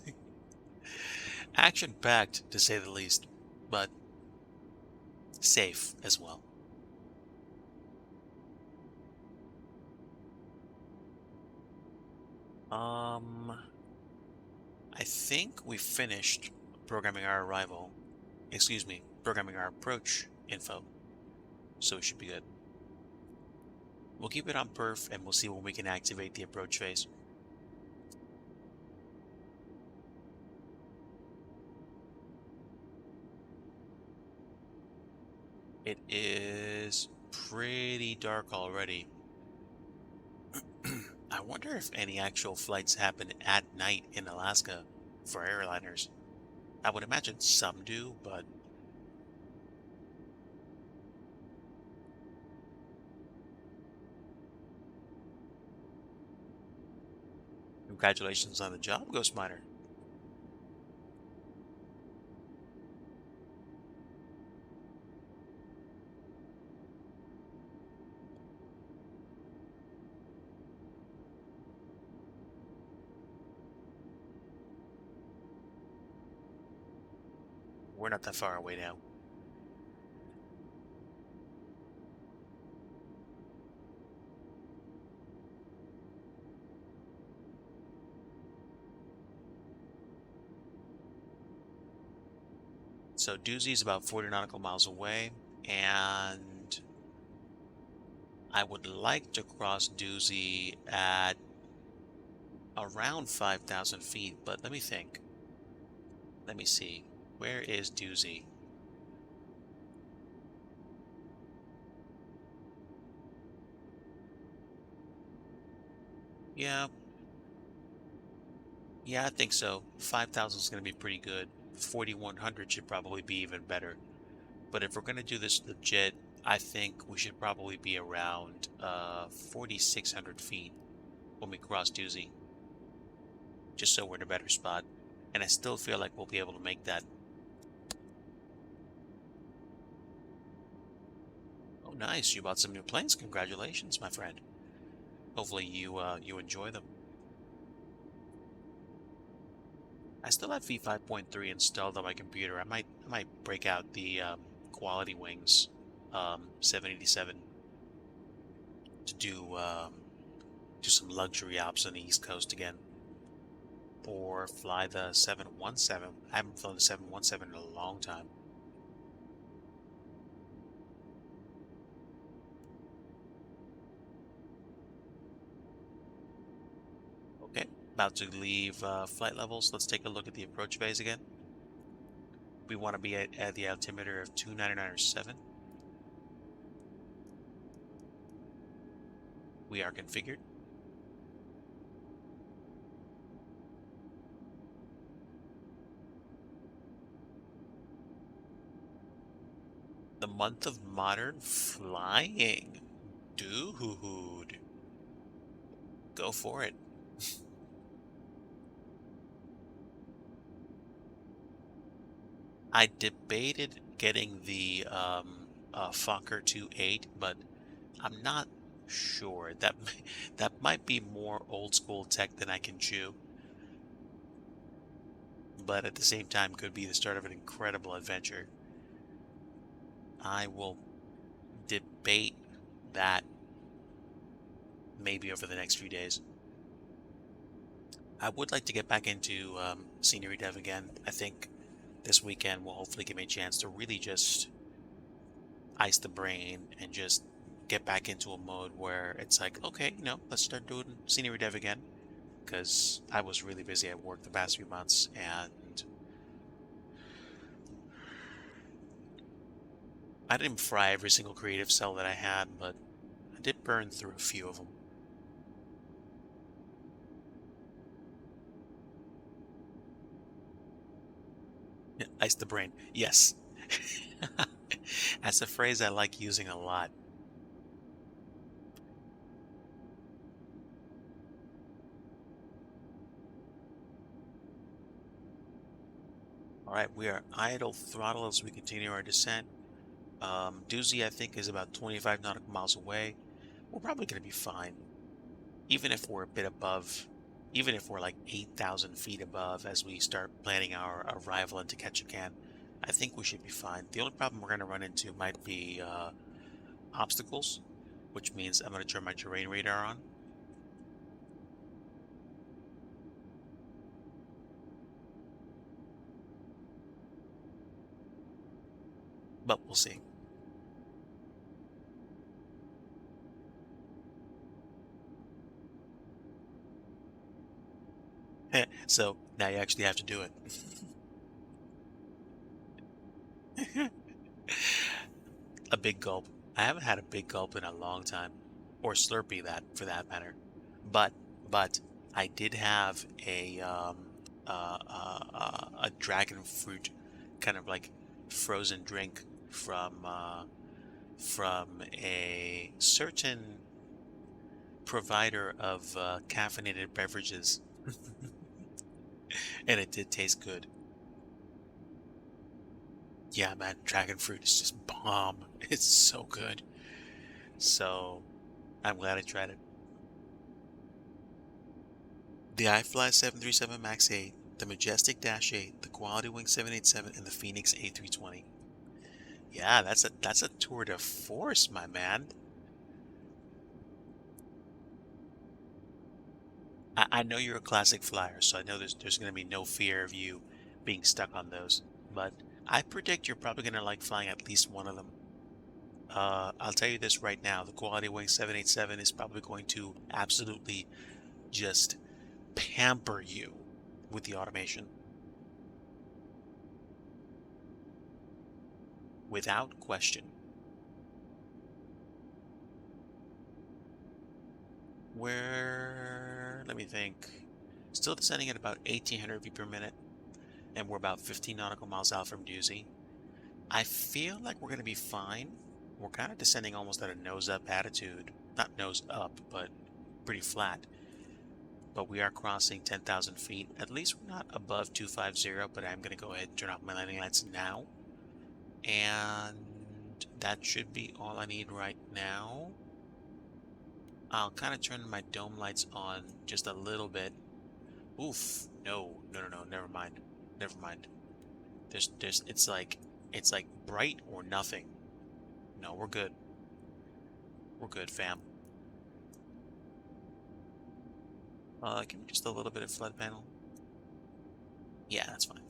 action-packed, to say the least, but safe as well. I think we finished programming our arrival. Excuse me, programming our approach info. So it should be good. We'll keep it on perf and we'll see when we can activate the approach phase. It is pretty dark already. I wonder if any actual flights happen at night in Alaska for airliners. I would imagine some do, but congratulations on the job, Ghost Miner. We're not that far away now. So Doozy is about 40 nautical miles away, and I would like to cross Doozy at around 5,000 feet, but let me think. Let me see. Where is Doozy? Yeah, yeah, I think so. 5,000 is going to be pretty good. 4,100 should probably be even better. But if we're going to do this legit, I think we should probably be around 4,600 feet when we cross Doozy, just so we're in a better spot. And I still feel like we'll be able to make that. Oh, nice. You bought some new planes. Congratulations, my friend. Hopefully you enjoy them. I still have V5.3 installed on my computer. I might break out the quality wings 787 to do some luxury ops on the East Coast again, or fly the 717. I haven't flown the 717 in a long time. Okay, about to leave flight levels. Let's take a look at the approach bays again. We want to be at the altimeter of 299.7. We are configured. The month of modern flying. Dude, go for it. I debated getting the Fokker 2.8, but I'm not sure. That might be more old school tech than I can chew, but at the same time could be the start of an incredible adventure. I will debate that maybe over the next few days. I would like to get back into scenery dev again. I think this weekend will hopefully give me a chance to really just ice the brain and just get back into a mode where it's like, okay, let's start doing scenery dev again. Because I was really busy at work the past few months, and I didn't fry every single creative cell that I had, but I did burn through a few of them. Yeah, ice the brain. Yes. That's a phrase I like using a lot. All right, we are idle throttle as we continue our descent. Doozy, I think, is about 25 nautical miles away. We're probably going to be fine, even if we're a bit above, even if we're like 8,000 feet above as we start planning our arrival into Ketchikan. I think we should be fine. The only problem we're going to run into might be obstacles, which means I'm going to turn my terrain radar on. But we'll see. So now you actually have to do it. A big gulp. I haven't had a big gulp in a long time, or Slurpee that for that matter. But but I did have a dragon fruit kind of like frozen drink from a certain provider of caffeinated beverages, and it did taste good. Yeah, man, dragon fruit is just bomb. It's so good. So I'm glad I tried it. The iFly 737 MAX 8, the Majestic Dash 8, the Quality Wing 787, and the Phoenix A320. Yeah, that's a tour de force, my man. I know you're a classic flyer, so I know there's going to be no fear of you being stuck on those. But I predict you're probably gonna like flying at least one of them. I'll tell you this right now, the Quality Wing 787 is probably going to absolutely just pamper you with the automation. Without question. Let me think. Still descending at about 1800 feet per minute, and we're about 15 nautical miles out from Dusey. I feel like we're going to be fine. We're kind of descending almost at a nose up attitude. Not nose up, but pretty flat. But we are crossing 10,000 feet. At least we're not above 250, but I'm going to go ahead and turn off my landing lights now. And that should be all I need right now. I'll kind of turn my dome lights on just a little bit. Oof, no, never mind. Never mind. It's like bright or nothing. No, we're good. We're good, fam. Give me just a little bit of flood panel. Yeah, that's fine.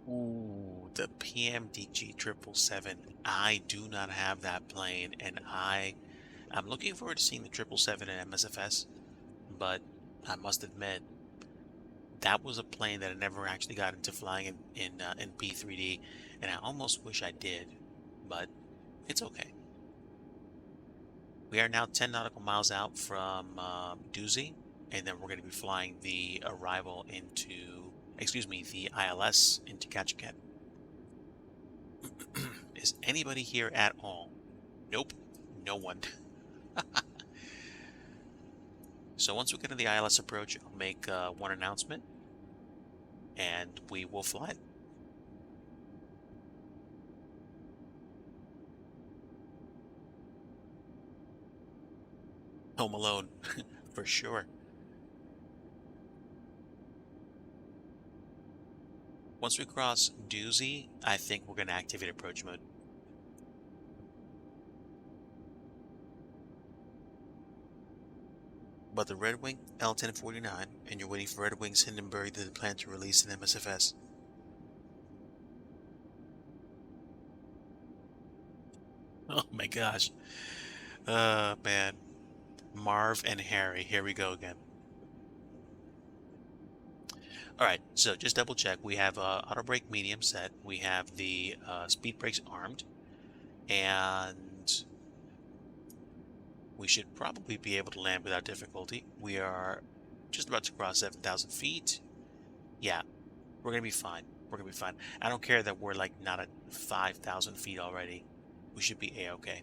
Ooh, the PMDG 777. I do not have that plane, and I'm looking forward to seeing the 777 in MSFS, but I must admit, that was a plane that I never actually got into flying in P3D, and I almost wish I did, but it's okay. We are now 10 nautical miles out from Dusey, and then we're going to be flying the arrival into, excuse me, the ILS into Ketchikan. Is anybody here at all? Nope, no one. So once we get to the ILS approach, I'll make one announcement, and we will fly it. Home Alone, for sure. Once we cross Dusey, I think we're going to activate approach mode. But the Red Wing L1049, and you're waiting for Red Wing's Hindenburg that they plan to release in MSFS. Oh my gosh. Man. Marv and Harry, here we go again. Alright, so just double check. We have auto brake medium set. We have the speed brakes armed. And we should probably be able to land without difficulty. We are just about to cross 7,000 feet. Yeah, we're going to be fine. We're going to be fine. I don't care that we're like not at 5,000 feet already. We should be A-okay.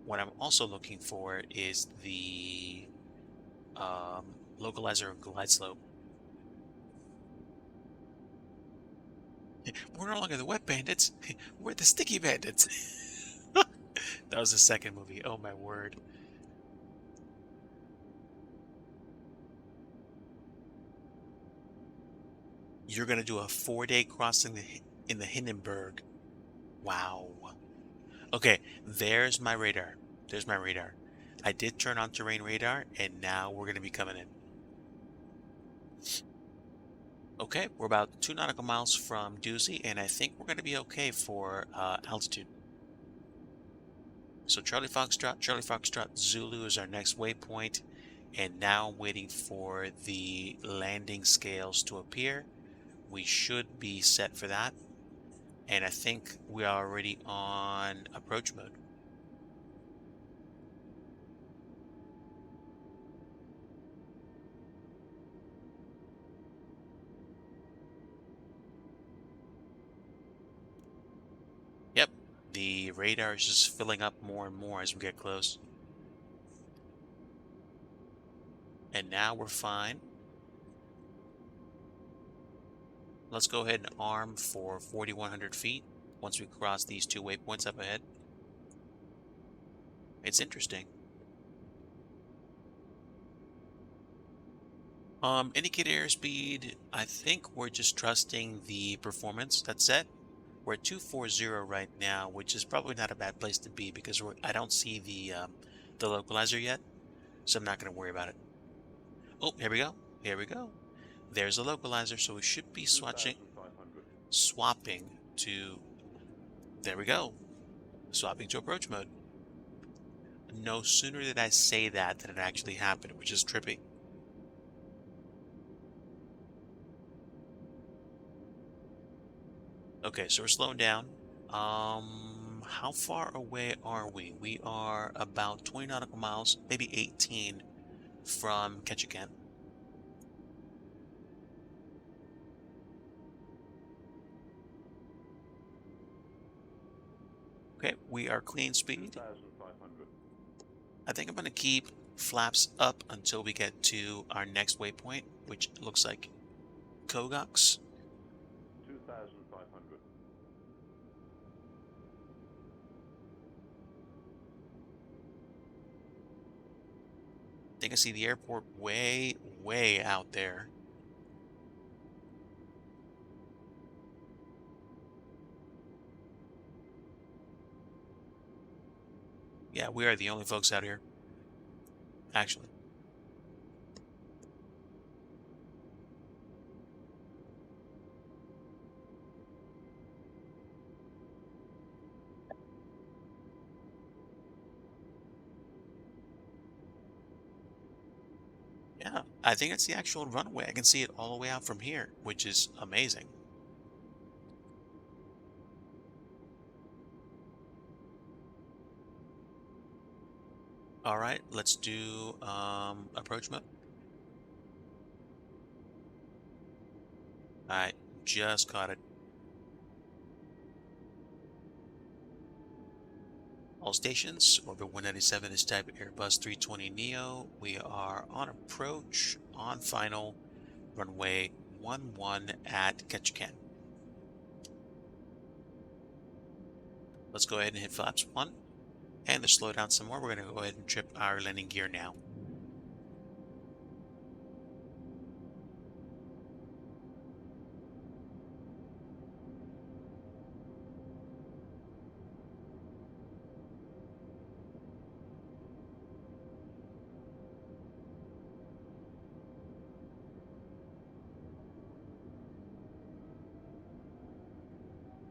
What I'm also looking for is the localizer glide slope. We're no longer the wet bandits. We're the sticky bandits. That was the second movie. Oh my word. You're going to do a 4-day crossing in the Hindenburg. Wow. Okay, there's my radar. There's my radar. I did turn on terrain radar, and now we're going to be coming in. Okay, we're about 2 nautical miles from Dusey, and I think we're going to be okay for altitude. So Charlie Foxtrot, Zulu is our next waypoint, and now I'm waiting for the landing scales to appear. We should be set for that, and I think we are already on approach mode. Yep, the radar is just filling up more and more as we get close. And now we're fine. Let's go ahead and arm for 4,100 feet once we cross these 2 waypoints up ahead. It's interesting. Indicate airspeed. I think we're just trusting the performance that's set. We're at 240 right now, which is probably not a bad place to be because I don't see the localizer yet, so I'm not going to worry about it. Oh, here we go. Here we go. There's a localizer, so we should be swapping to, there we go, swapping to approach mode. No sooner did I say that than it actually happened, which is trippy. Okay, so we're slowing down. How far away are we? We are about 20 nautical miles, maybe 18 from Ketchikan. Okay, we are clean speed. I think I'm going to keep flaps up until we get to our next waypoint, which looks like Kogaks. 2,500. I think I see the airport way, way out there. Yeah, we are the only folks out here, actually. Yeah, I think it's the actual runway. I can see it all the way out from here, which is amazing. All right, let's do approach mode. All right, just caught it. All stations, orbit 197 is type Airbus 320 Neo. We are on approach, on final, runway 11 at Ketchikan. Let's go ahead and hit flaps 1. And to slow down some more, we're going to go ahead and trip our landing gear now.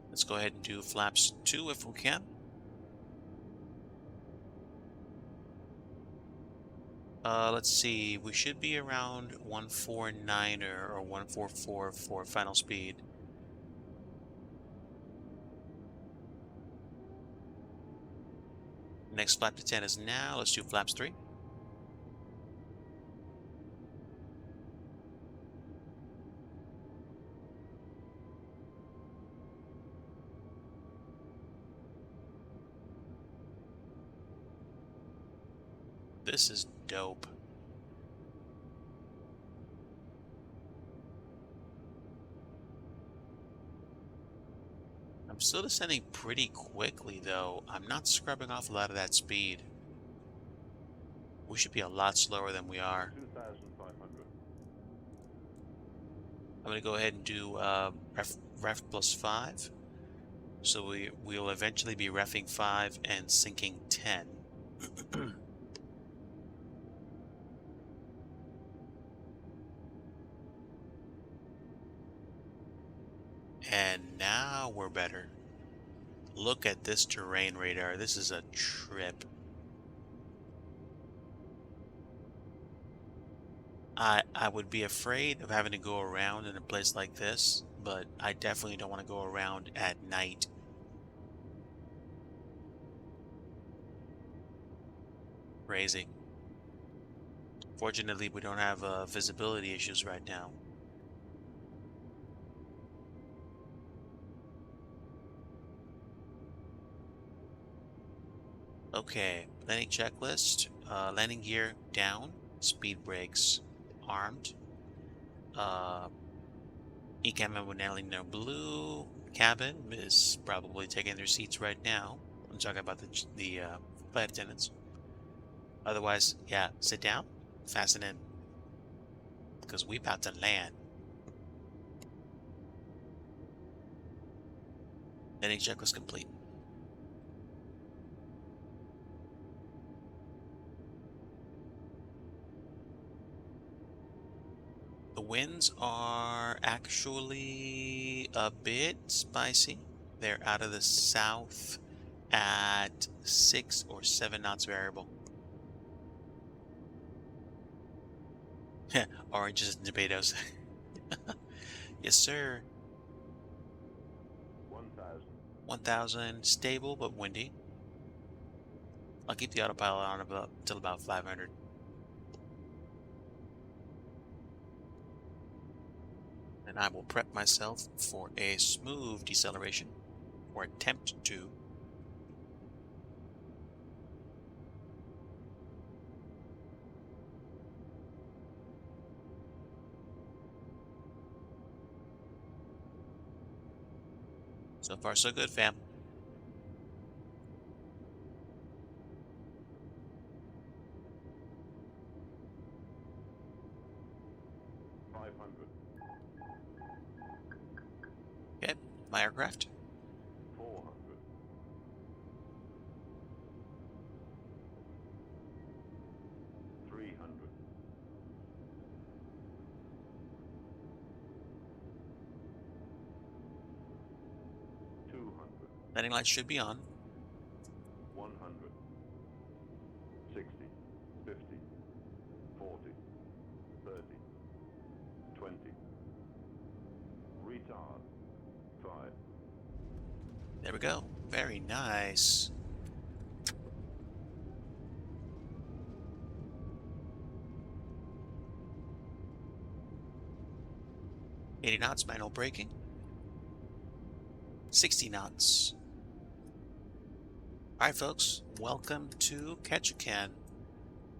Let's go ahead and do flaps 2 if we can. Let's see, we should be around 149 or 144 for final speed. Next flap to 10 is now. Let's do flaps 3. This is dope. I'm still descending pretty quickly, though. I'm not scrubbing off a lot of that speed. We should be a lot slower than we are. 2,500. I'm going to go ahead and do ref plus 5. So we'll eventually be refing 5 and sinking 10. And now we're better. Look at this terrain radar. This is a trip. I would be afraid of having to go around in a place like this, but I definitely don't want to go around at night. Crazy. Fortunately, we don't have visibility issues right now. Okay, landing checklist. Landing gear down, speed brakes armed. Ecam and handling no blue. Cabin is probably taking their seats right now. I'm talking about the flight attendants. Otherwise, yeah, sit down, fasten in, because we about to land. Landing checklist complete. The winds are actually a bit spicy. They're out of the south at 6 or 7 knots variable. Oranges and tomatoes. Yes, sir. 1,000. 1,000 stable but windy. I'll keep the autopilot on about till about 500. And I will prep myself for a smooth deceleration, or attempt to. So far, so good, fam. Okay, my aircraft. 400. 300. 200. Landing lights should be on. 100. 60. 50. 40. 30. 20. Retard. 5. There we go. Very nice. $80 knots, manual braking. 60 knots. All right, folks. Welcome to Ketchikan.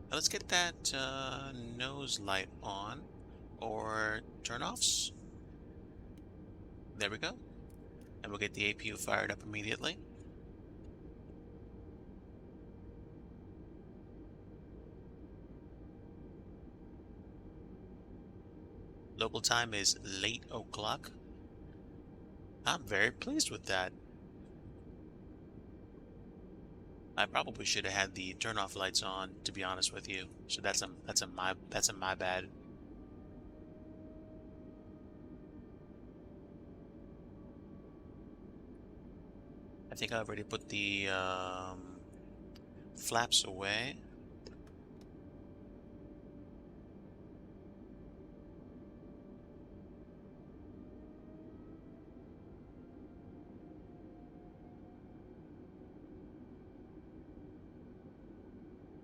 Now let's get that nose light on, or turn-offs. There we go. And we'll get the APU fired up immediately. Local time is late o'clock. I'm very pleased with that. I probably should have had the turn-off lights on, to be honest with you. So that's a my bad. I think I already put the flaps away.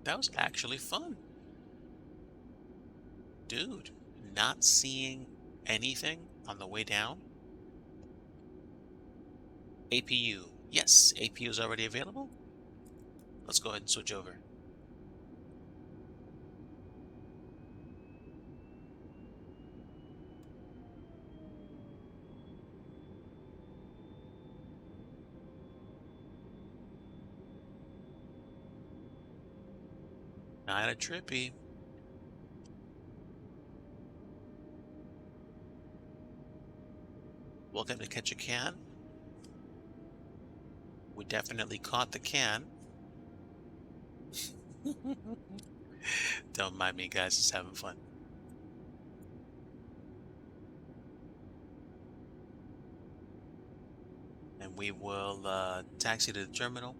That was actually fun. Dude, not seeing anything on the way down. APU. Yes, APU is already available. Let's go ahead and switch over. Not a trippy. Welcome to Catch a Can. We definitely caught the can. Don't mind me, guys. Just having fun. And we will taxi to the terminal.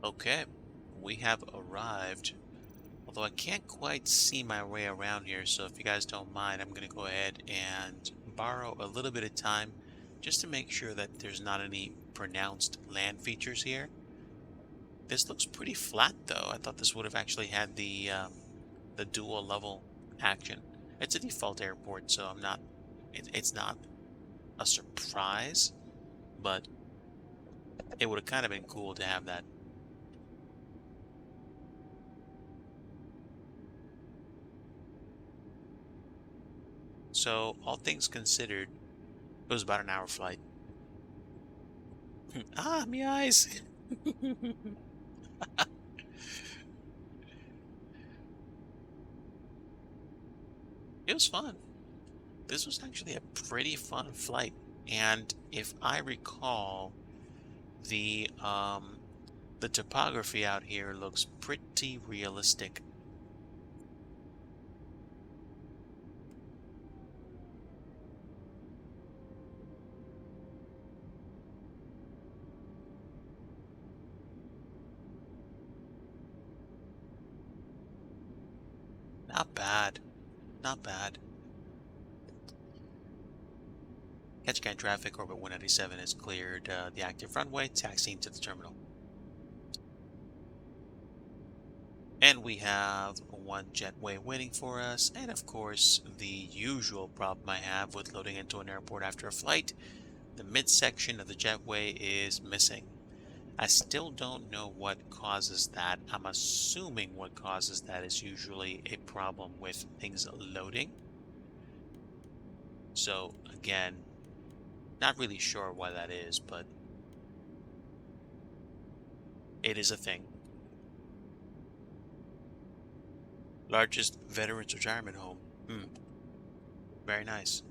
Okay, we have arrived. Although I can't quite see my way around here, so if you guys don't mind, I'm going to go ahead and borrow a little bit of time just to make sure that there's not any pronounced land features here. This looks pretty flat, though. I thought this would have actually had the dual level action. It's a default airport, so I'm not. It's not a surprise, but it would have kind of been cool to have that. So, all things considered, it was about an hour flight. Ah, me eyes! It was fun. This was actually a pretty fun flight. And if I recall, the um the topography out here looks pretty realistic. Not bad. Not bad. Ketchikan traffic, orbit 197 has cleared the active runway, taxiing to the terminal. And we have one jetway waiting for us, and of course, the usual problem I have with loading into an airport after a flight. The midsection of the jetway is missing. I still don't know what causes that. I'm assuming what causes that is usually a problem with things loading. So again, not really sure why that is, but it is a thing. Largest veterans retirement home. Very nice.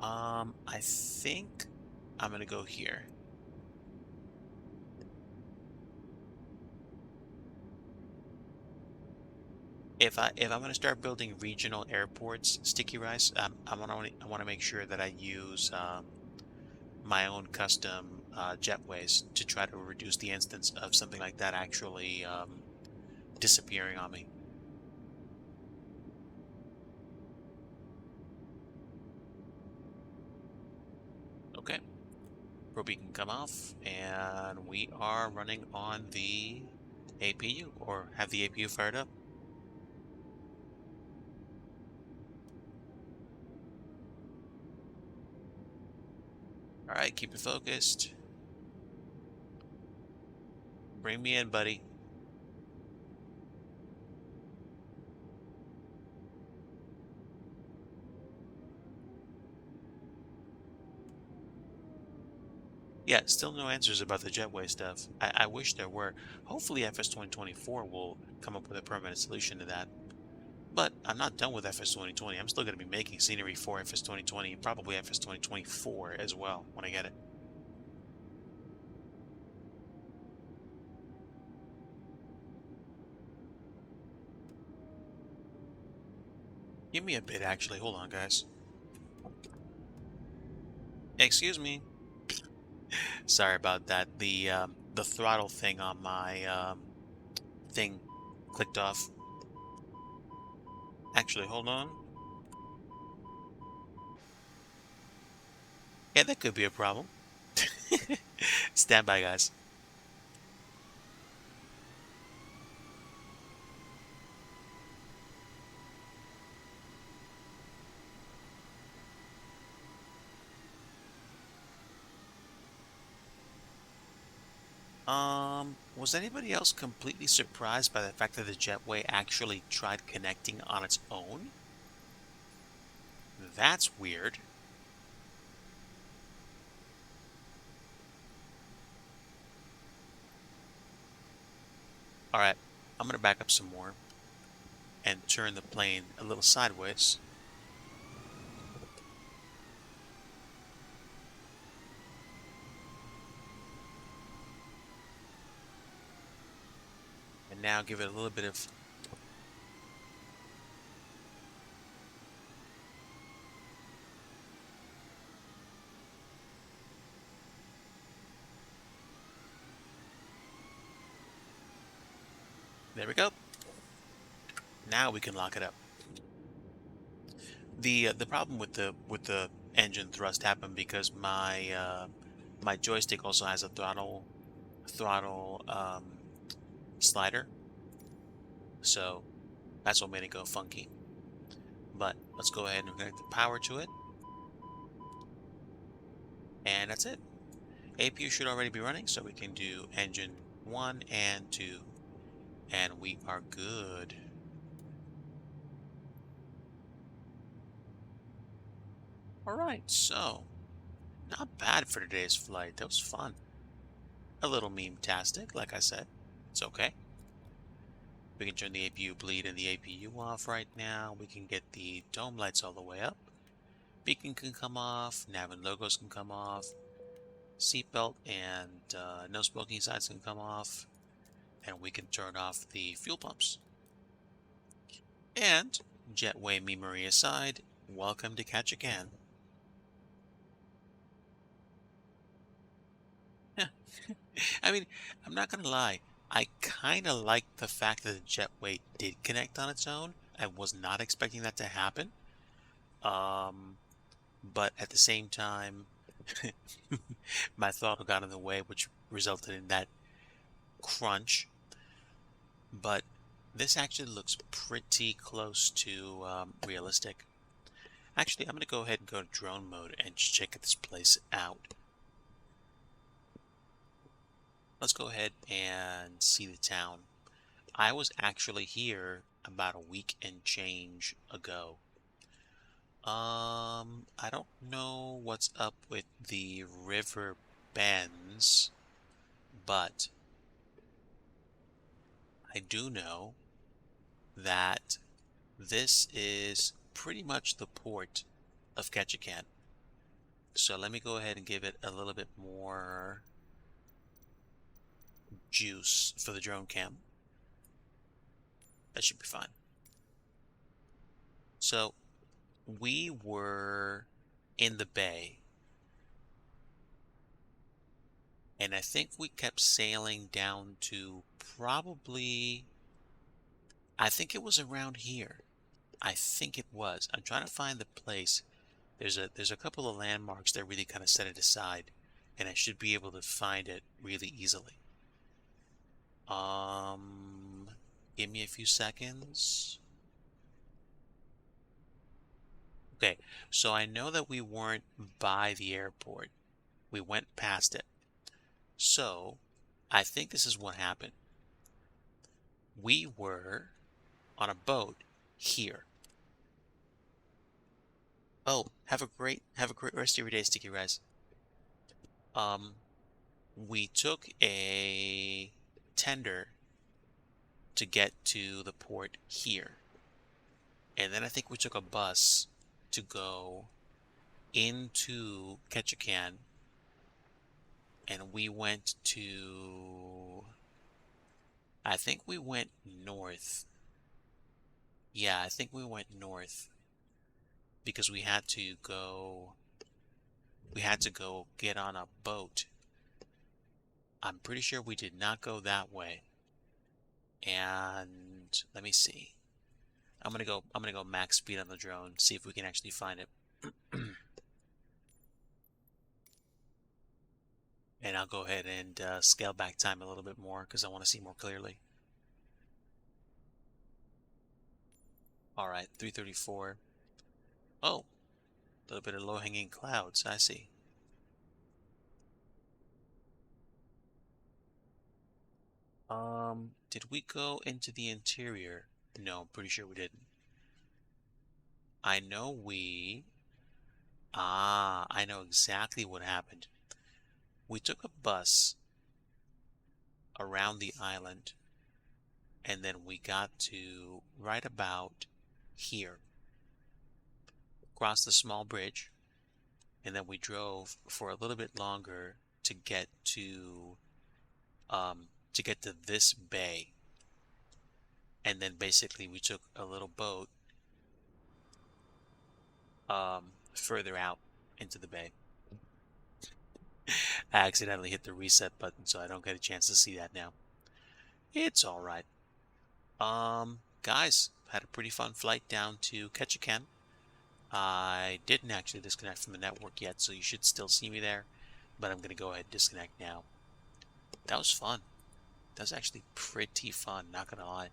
I think I'm gonna go here. If I'm gonna start building regional airports, sticky rice, I wanna make sure that I use my own custom jetways to try to reduce the instance of something like that actually disappearing on me. Okay, Ruby can come off, and we are running on the APU, or have the APU fired up. All right, keep it focused. Bring me in, buddy. Yeah, still no answers about the jetway stuff. I wish there were. Hopefully FS 2024 will come up with a permanent solution to that. But I'm not done with FS 2020. I'm still going to be making scenery for FS 2020 and probably FS 2024 as well when I get it. Give me a bit, actually. Hold on, guys. Excuse me. Sorry about that. The throttle thing on my thing clicked off. Actually, hold on. Yeah, that could be a problem. Stand by, guys. Was anybody else completely surprised by the fact that the jetway actually tried connecting on its own? That's weird. All right, I'm gonna back up some more and turn the plane a little sideways. And now give it a little bit of... There we go. Now we can lock it up. The problem with the engine thrust happened because my joystick also has a throttle slider, so that's what made it go funky. But let's go ahead and connect the power to it, and that's it. APU should already be running, so we can do engine 1 and 2, and we are good. All right, so not bad for today's flight. That was fun. a little meme-tastic, like I said. It's okay. We can turn the APU bleed and the APU off right now. We can get the dome lights all the way up. Beacon can come off. Nav and logos can come off. Seatbelt and no smoking signs can come off. And we can turn off the fuel pumps. And, jetway memery aside, welcome to Ketchikan. Yeah. I mean, I'm not gonna lie. I kind of like the fact that the jetway did connect on its own. I was not expecting that to happen. But at the same time, my throttle got in the way, which resulted in that crunch. But this actually looks pretty close to realistic. Actually, I'm going to go ahead and go to drone mode and just check this place out. Let's go ahead and see the town. I was actually here about a week and change ago. I don't know what's up with the river bends, but I do know that this is pretty much the port of Ketchikan. So let me go ahead and give it a little bit more juice for the drone cam. That should be fine. So we were in the bay, and I think we kept sailing down to probably, I think it was around here. I think it was. I'm trying to find the place. There's a couple of landmarks that really kind of set it aside, and I should be able to find it really easily. Give me a few seconds. Okay, so I know that we weren't by the airport. We went past it. So, I think this is what happened. We were on a boat here. Oh, have a great rest of your day, Sticky Res. We took a tender to get to the port here. And then I think we took a bus to go into Ketchikan, and we went to, I think we went north. Yeah, I think we went north because we had to go get on a boat. I'm pretty sure we did not go that way. And let me see. I'm gonna go max speed on the drone, see if we can actually find it. And I'll go ahead and scale back time a little bit more because I want to see more clearly. All right, 334. Oh, a little bit of low-hanging clouds. I see. Did we go into the interior? No, I'm pretty sure we didn't. I know I know exactly what happened. We took a bus around the island, and then we got to right about here, crossed the small bridge, and then we drove for a little bit longer to get to this bay. And then basically we took a little boat further out into the bay. I accidentally hit the reset button, so I don't get a chance to see that now. It's all right. Guys, had a pretty fun flight down to Ketchikan. I didn't actually disconnect from the network yet, so you should still see me there, but I'm gonna go ahead and disconnect now. That was fun. That was actually pretty fun, not gonna lie.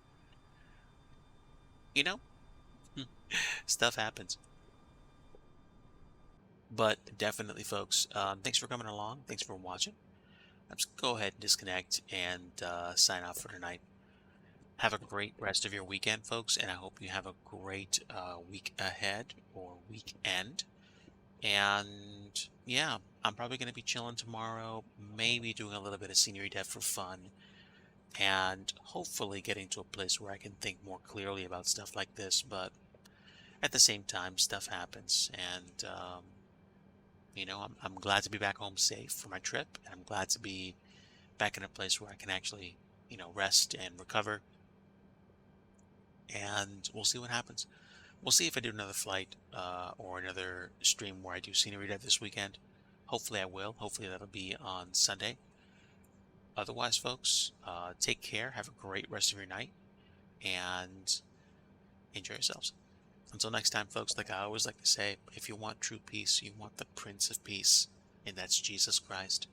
You know, stuff happens. But definitely, folks, thanks for coming along. Thanks for watching. Let's go ahead and disconnect and sign off for tonight. Have a great rest of your weekend, folks, and I hope you have a great week ahead or weekend. And yeah, I'm probably going to be chilling tomorrow, maybe doing a little bit of scenery dev for fun, and hopefully getting to a place where I can think more clearly about stuff like this. But at the same time, stuff happens, and I'm glad to be back home safe for my trip, and I'm glad to be back in a place where I can actually, rest and recover. And we'll see what happens. We'll see if I do another flight or another stream where I do scenery dev this weekend. Hopefully I will. Hopefully that'll be on Sunday. Otherwise, folks, take care. Have a great rest of your night and enjoy yourselves. Until next time, folks, like I always like to say, if you want true peace, you want the Prince of Peace, and that's Jesus Christ.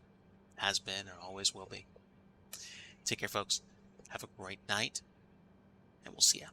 Has been and always will be. Take care, folks. Have a great night, and we'll see ya.